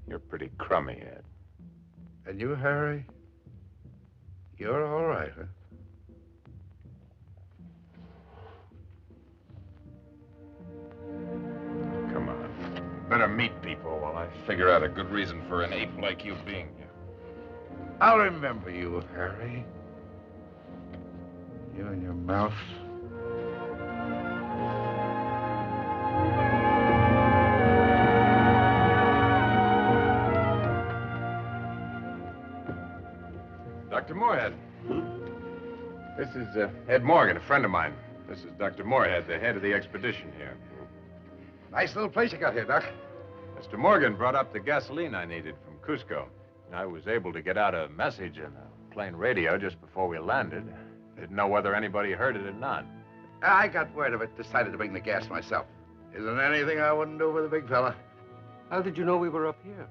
You're pretty crummy, Ed. And you, Harry? You're all right, huh? Come on. Better meet people while I figure out a good reason for an ape like you being here. I'll remember you, Harry. You and your mouth. Dr. Moorhead. This is Ed Morgan, a friend of mine. This is Dr. Moorhead, the head of the expedition here. Nice little place you got here, Doc. Mr. Morgan brought up the gasoline I needed from Cusco. I was able to get out a message in a plane radio just before we landed. Didn't know whether anybody heard it or not. I got word of it, decided to bring the gas myself. Isn't anything I wouldn't do for the big fella. How did you know we were up here?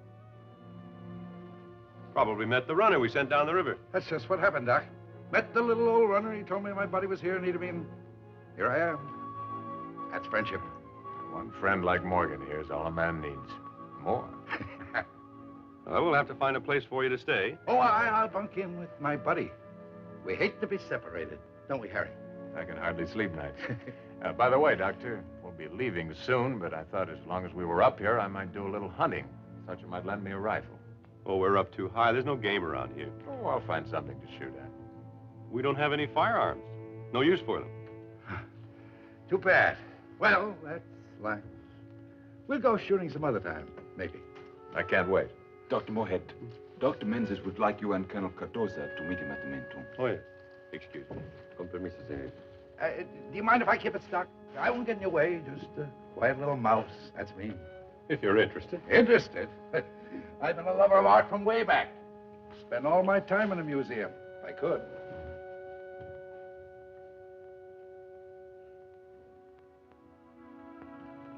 Probably met the runner we sent down the river. That's just what happened, Doc. Met the little old runner. He told me my buddy was here and needed me, and here I am. That's friendship. One friend like Morgan here is all a man needs. More. Well, we'll have to find a place for you to stay. Oh, I'll bunk in with my buddy. We hate to be separated, don't we, Harry? I can hardly sleep nights. By the way, Doctor, we'll be leaving soon, but I thought as long as we were up here, I might do a little hunting. Thought you might lend me a rifle. Oh, we're up too high. There's no game around here. Oh, I'll find something to shoot at. We don't have any firearms. No use for them. Too bad. Well, that's life. We'll go shooting some other time, maybe. I can't wait. Dr. Moorhead, Dr. Menzies would like you and Colonel Cardoza to meet him at the main tomb. Oh, yes. Excuse me. Con permiso, senor. Do you mind if I keep it stuck? I won't get in your way. Just a quiet little mouse. That's me. If you're interested. Interested? I've been a lover of art from way back. Spend all my time in a museum, if I could.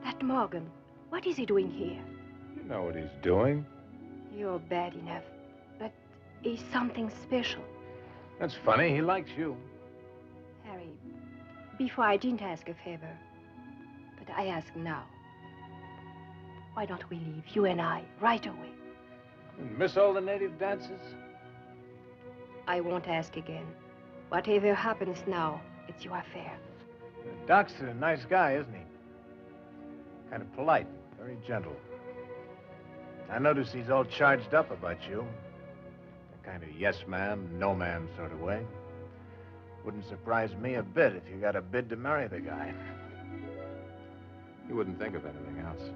That Morgan, what is he doing here? You know what he's doing. You're bad enough, but he's something special. That's funny. He likes you. Harry, before I didn't ask a favor, but I ask now. Why don't we leave, you and I, right away? You miss all the native dances? I won't ask again. Whatever happens now, it's your affair. Doc's a nice guy, isn't he? Kind of polite, very gentle. I notice he's all charged up about you. A kind of yes man, no man sort of way. Wouldn't surprise me a bit if you got a bid to marry the guy. You wouldn't think of anything else.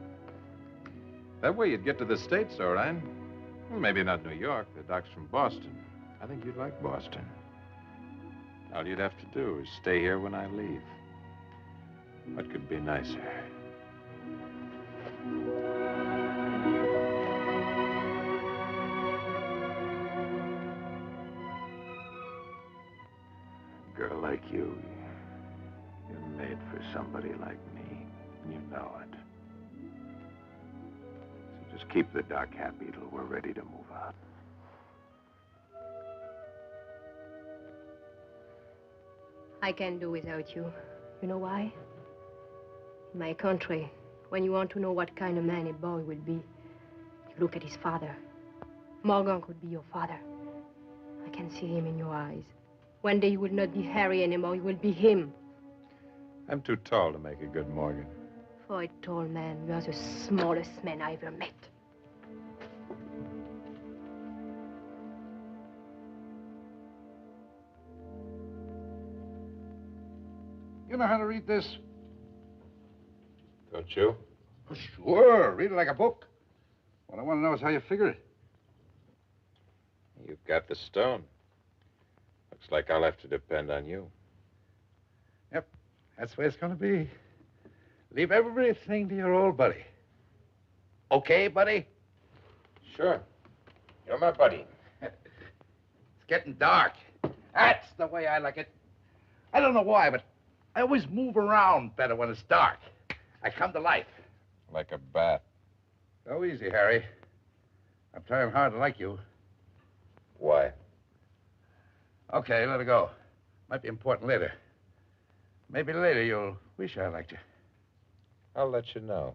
That way you'd get to the States, all right. Well, maybe not New York. The doc's from Boston. I think you'd like Boston. All you'd have to do is stay here when I leave. What could be nicer? A girl like you You're made for somebody like me, and you know it. So just keep the doc happy till we're ready to move out. I can't do without you. You know why? In my country, when you want to know what kind of man a boy will be, you look at his father. Morgan could be your father. I can see him in your eyes. One day you will not be Harry anymore, you will be him. I'm too tall to make a good Morgan. For a tall man, you are the smallest man I ever met. You know how to read this? Don't you? Oh, sure. Read it like a book. What I want to know is how you figure it. You've got the stone. Looks like I'll have to depend on you. Yep, that's the way it's going to be. Leave everything to your old buddy. Okay, buddy? Sure. You're my buddy. It's getting dark. That's the way I like it. I don't know why, but I always move around better when it's dark. I come to life. Like a bat. Go easy, Harry. I'm trying hard to like you. Why? Okay, let it go. Might be important later. Maybe later you'll wish I liked you. I'll let you know.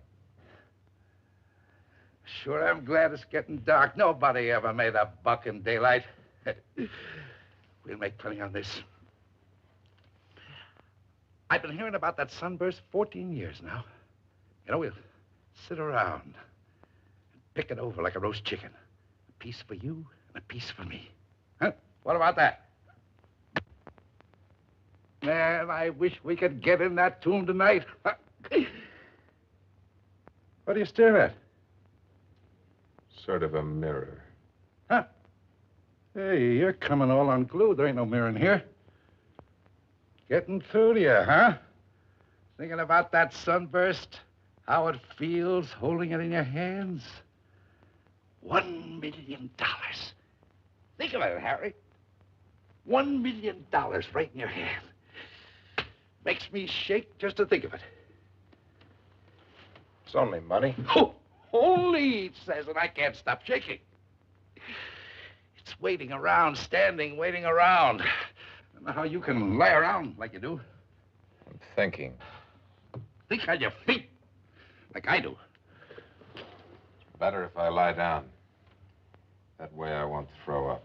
Sure, I'm glad it's getting dark. Nobody ever made a buck in daylight. We'll make plenty on this. I've been hearing about that sunburst 14 years now. You know, we'll sit around and pick it over like a roast chicken. A piece for you and a piece for me. Huh? What about that? Man, I wish we could get in that tomb tonight. What are you staring at? Sort of a mirror. Huh? Hey, you're coming all unglued. There ain't no mirror in here. Getting through to you, huh? Thinking about that sunburst? How it feels holding it in your hands? $1 million. Think of it, Harry. $1 million right in your hand. Makes me shake just to think of it. It's only money. Oh, only, it says, and I can't stop shaking. It's waiting around, standing, waiting around. I don't know how you can lie around like you do. I'm thinking. Think on your feet, like I do. Better if I lie down. That way I won't throw up.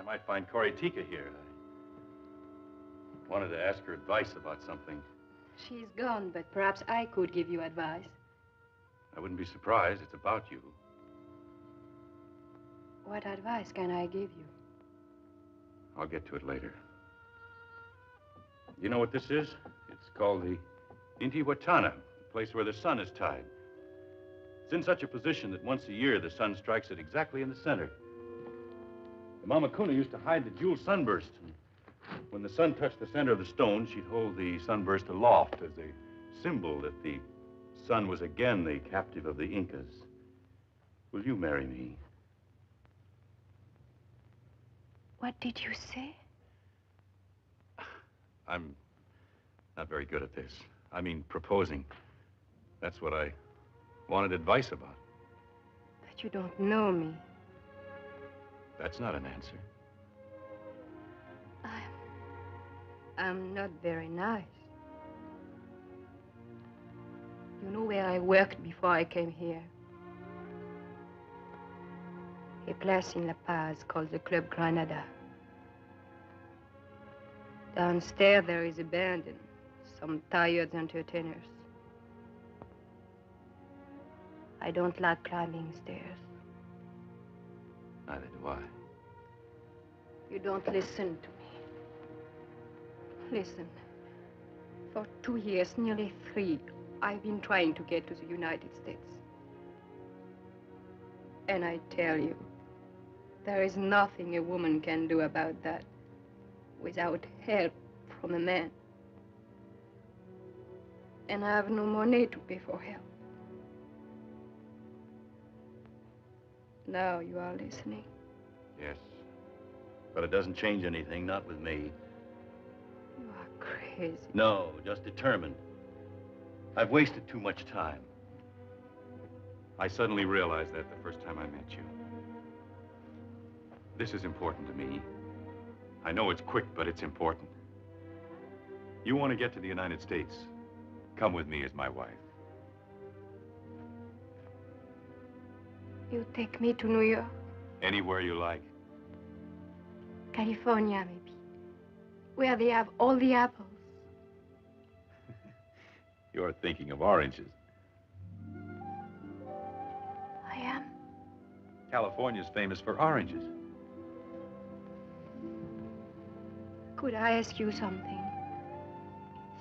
might find Coritica here. I wanted to ask her advice about something. She's gone, but perhaps I could give you advice. I wouldn't be surprised. It's about you. What advice can I give you? I'll get to it later. You know what this is? It's called the Intihuatana, the place where the sun is tied. It's in such a position that once a year the sun strikes it exactly in the center. The Mama Kuna used to hide the jewel sunburst. And when the sun touched the center of the stone, she'd hold the sunburst aloft as a symbol that the sun was again the captive of the Incas. Will you marry me? What did you say? I'm not very good at this. I mean, proposing. That's what I wanted advice about. But you don't know me. That's not an answer. I'm not very nice. You know where I worked before I came here? A place in La Paz called the Club Granada. Downstairs there is a band and some tired entertainers. I don't like climbing stairs. Neither do I. You don't listen to me. Listen. For 2 years, nearly 3, I've been trying to get to the United States. And I tell you, there is nothing a woman can do about that without help from a man. And I have no money to pay for help. Now you are listening. Yes. But it doesn't change anything, not with me. You are crazy. No, just determined. I've wasted too much time. I suddenly realized that the first time I met you. This is important to me. I know it's quick, but it's important. You want to get to the United States. Come with me as my wife. You take me to New York? Anywhere you like. California, maybe. Where they have all the apples. You're thinking of oranges. I am. California's famous for oranges. Could I ask you something?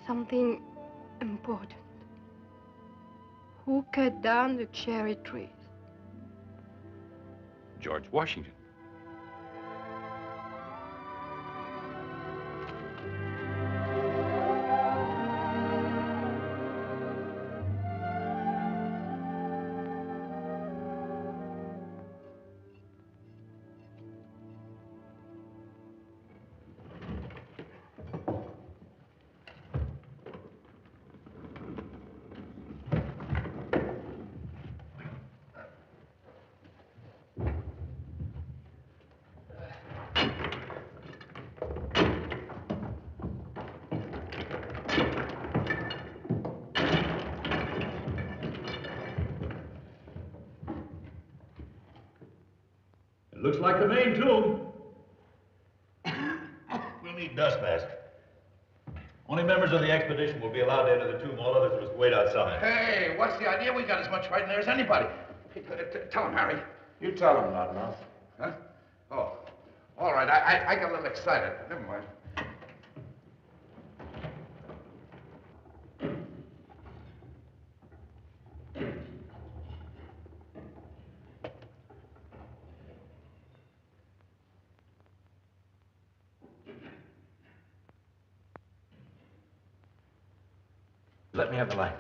Something important. Who cut down the cherry trees? George Washington. Looks like the main tomb. We'll need dust mask. Only members of the expedition will be allowed to enter the tomb. All others must wait outside. Hey, what's the idea? We got as much right in there as anybody. Hey, tell him, Harry. You tell him, Loudmouth. Huh? Oh, all right. I got a little excited. Never mind. Let me have the light.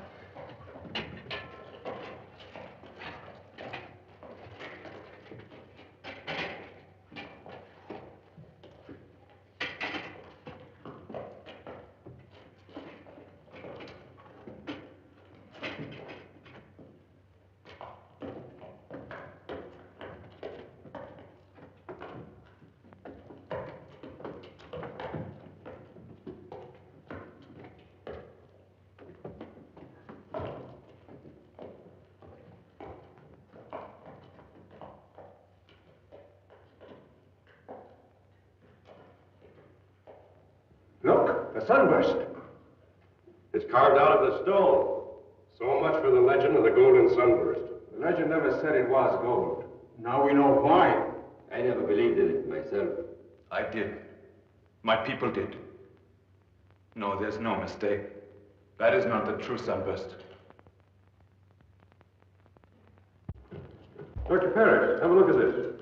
The sunburst. It's carved out of the stone. So much for the legend of the golden sunburst. The legend never said it was gold. Now we know why. I never believed in it myself. I did. My people did. No, there's no mistake. That is not the true sunburst. Dr. Parrish, have a look at this.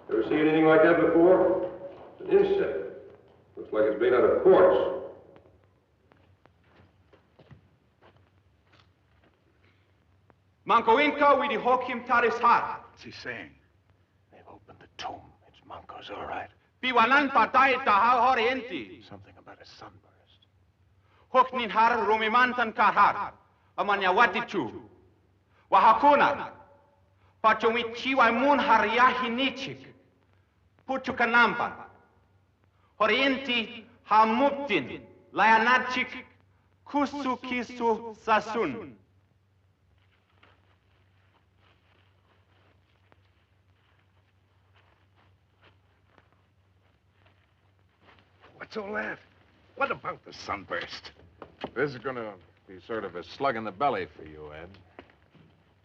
Ever see anything like that before? It's an insect. Looks like it's made out of quartz. Manco Inca, we hook him taris heart. What's he saying? They've opened the tomb. It's Manco's all right. Piwanan patay taha orienti. Something about a sunburst. Hook nin har rumimantan karhar. Amanyawatichu. Wahakuna. Pachumichiwa mun hariyahi nichik. Puchukanampa. Orienti hamuptin. Layanachik. Kusu kisu sasun. What's all that? What about the sunburst? This is going to be sort of a slug in the belly for you, Ed.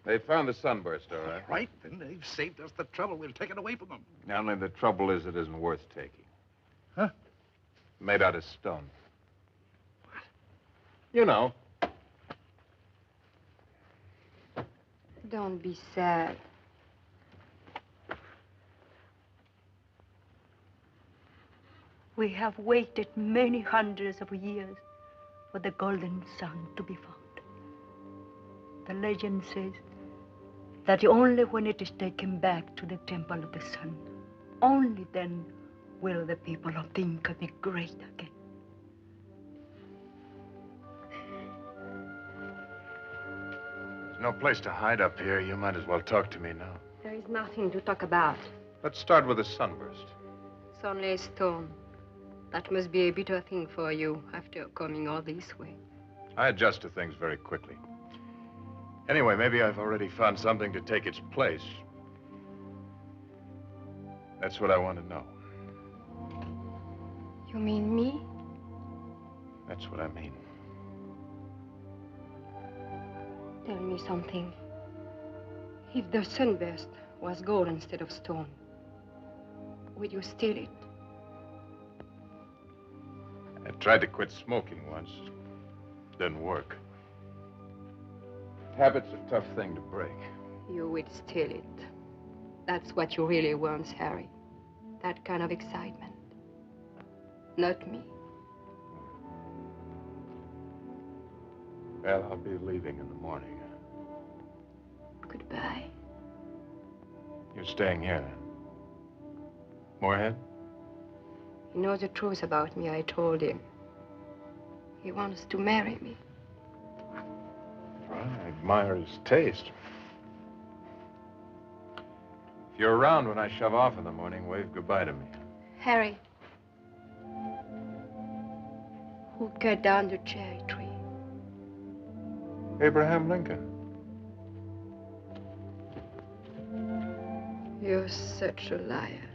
They found the sunburst, all right. Right, then they've saved us the trouble. We'll take it away from them. Only the trouble is it isn't worth taking. Huh? Made out of stone. What? You know. Don't be sad. We have waited many hundreds of years for the golden sun to be found. The legend says that only when it is taken back to the temple of the sun, only then will the people of the Inca be great again. There's no place to hide up here. You might as well talk to me now. There is nothing to talk about. Let's start with the sunburst. It's only a stone. That must be a bitter thing for you after coming all this way. I adjust to things very quickly. Anyway, maybe I've already found something to take its place. That's what I want to know. You mean me? That's what I mean. Tell me something. If the sunburst was gold instead of stone, would you steal it? I tried to quit smoking once. Didn't work. Habit's a tough thing to break. You would steal it. That's what you really want, Harry. That kind of excitement. Not me. Well, I'll be leaving in the morning. Goodbye. You're staying here, then? Moorhead? He knows the truth about me, I told him. He wants to marry me. Well, I admire his taste. If you're around when I shove off in the morning, wave goodbye to me. Harry. Who cut down the cherry tree? Abraham Lincoln. You're such a liar.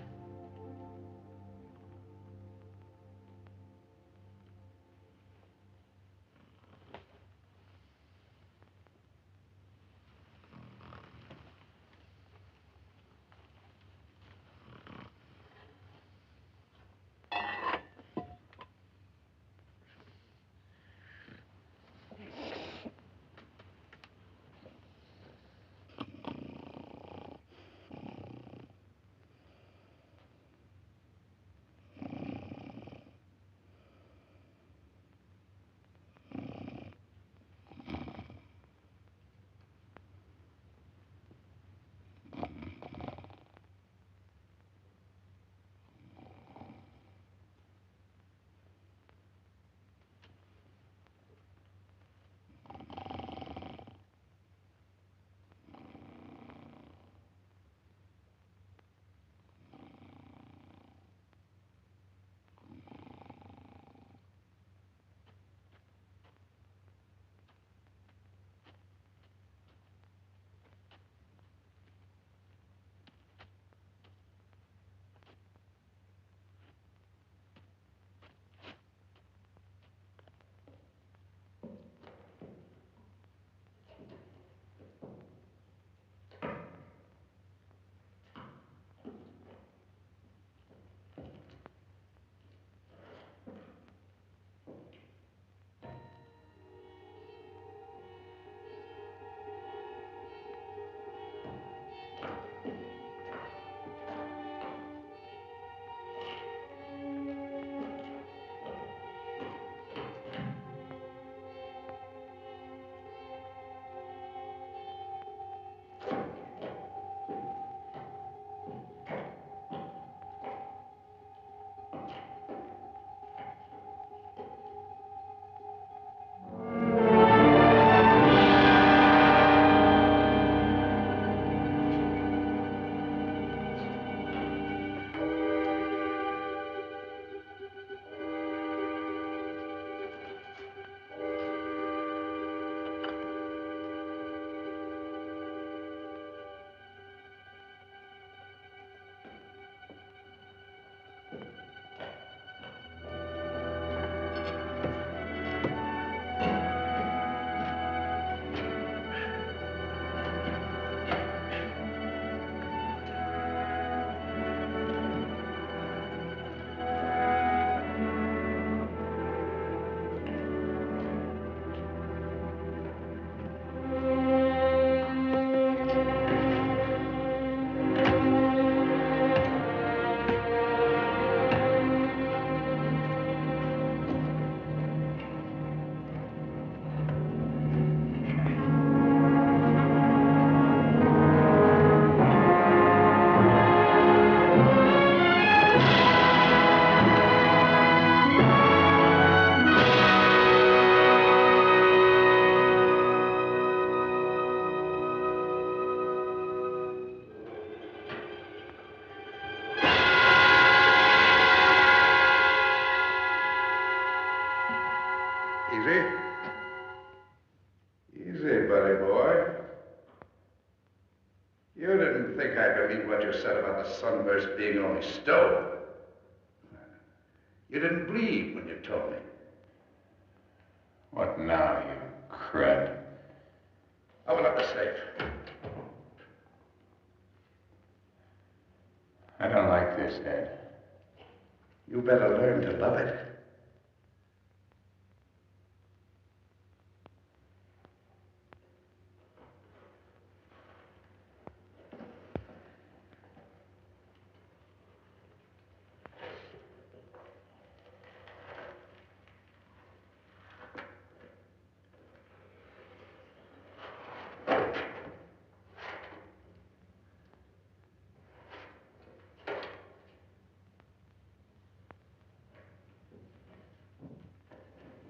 Easy. Easy, buddy boy. You didn't think I believed what you said about the sunburst being only stone. You didn't bleed when you told me. What now, you crud? Open up the safe. I don't like this, Ed. You better learn to love it.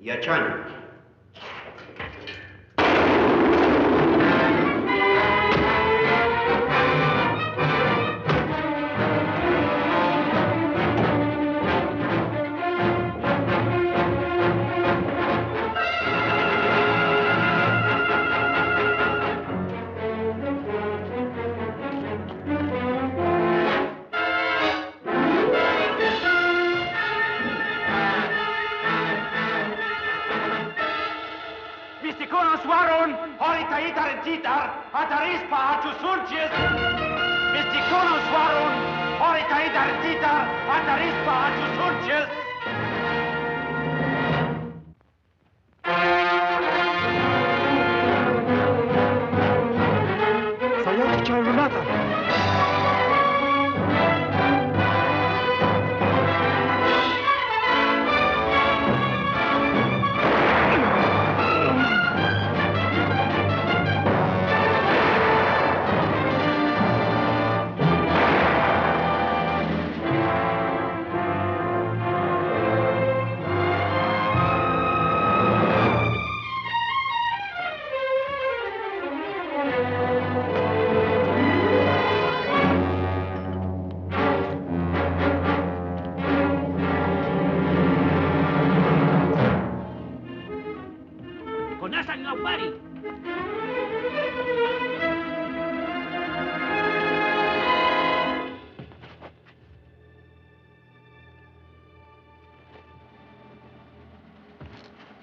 Your turn.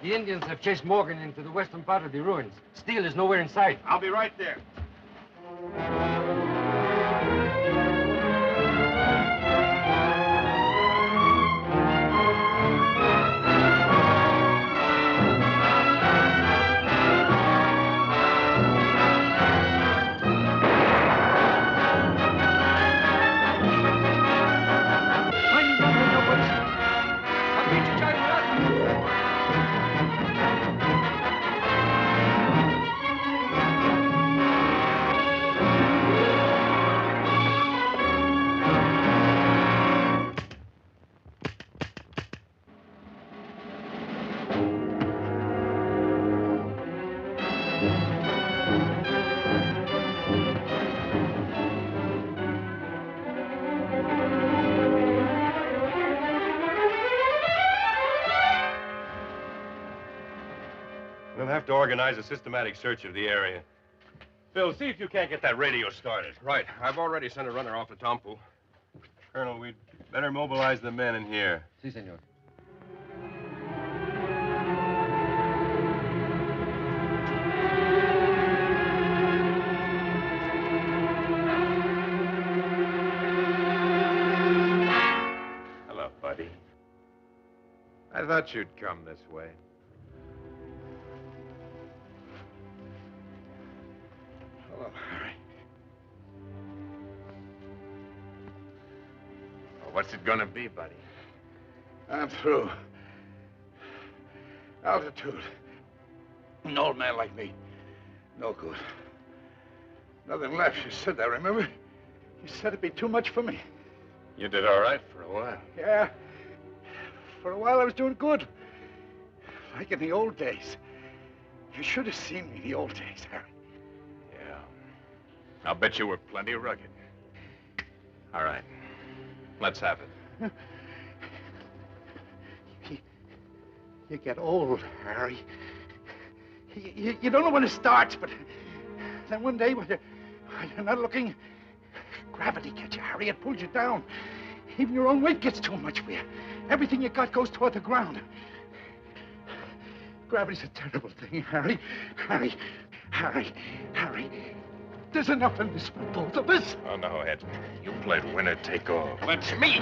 The Indians have chased Morgan into the western part of the ruins. Steele is nowhere in sight. I'll be right there. We'll have to organize a systematic search of the area. Phil, see if you can't get that radio started. Right. I've already sent a runner off to Tompu. Colonel, we'd better mobilize the men in here. Si, senor. Hello, buddy. I thought you'd come this way. Hello, Harry. Well, what's it gonna be, buddy? I'm through. Altitude. An old man like me. No good. Nothing left. You said that, remember? You said it'd be too much for me. You did all right for a while. Yeah. For a while I was doing good. Like in the old days. You should have seen me in the old days, Harry. Yeah. I'll bet you were plenty rugged. All right. Let's have it. You get old, Harry. You don't know when it starts, but then one day when you're not looking, gravity gets you, Harry. It pulls you down. Even your own weight gets too much for you. Everything you got goes toward the ground. Gravity's a terrible thing, Harry. Harry. There's enough in this for both of us. Oh, no, Ed. You played winner take all. That's me.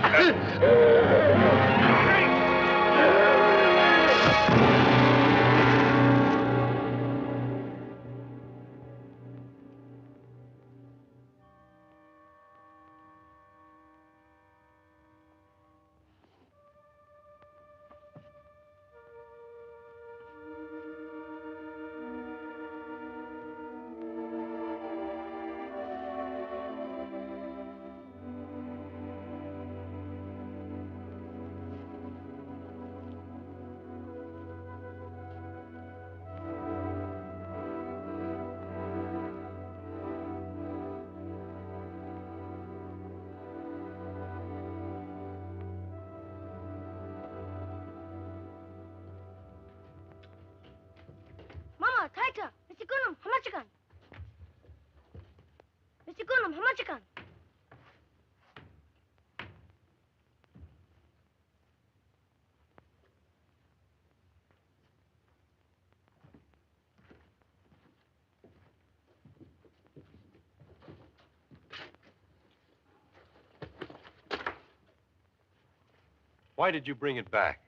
Why did you bring it back?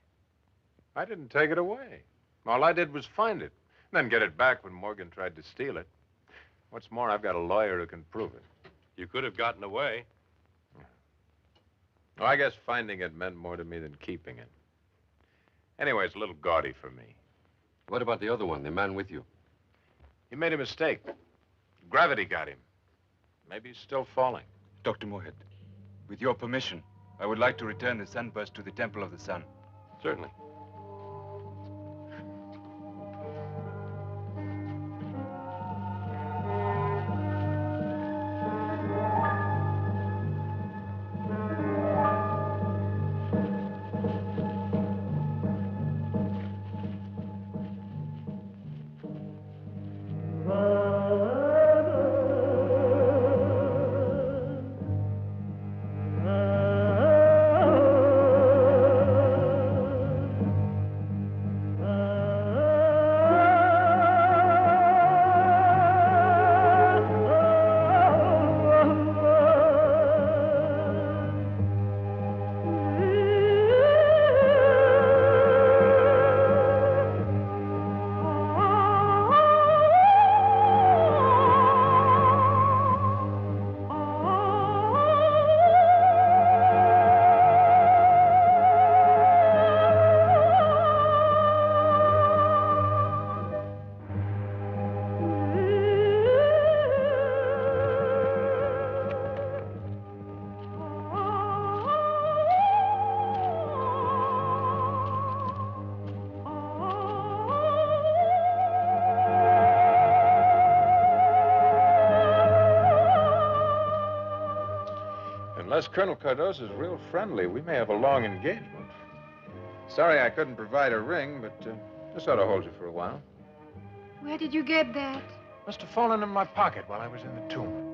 I didn't take it away. All I did was find it, then get it back when Morgan tried to steal it. What's more, I've got a lawyer who can prove it. You could have gotten away. Well, I guess finding it meant more to me than keeping it. Anyway, it's a little gaudy for me. What about the other one, the man with you? He made a mistake. Gravity got him. Maybe he's still falling. Dr. Moorhead, with your permission, I would like to return the Sunburst to the Temple of the Sun. Certainly. Unless Colonel Cardozo's real friendly, we may have a long engagement. Sorry I couldn't provide a ring, but this ought to hold you for a while. Where did you get that? Must have fallen in my pocket while I was in the tomb.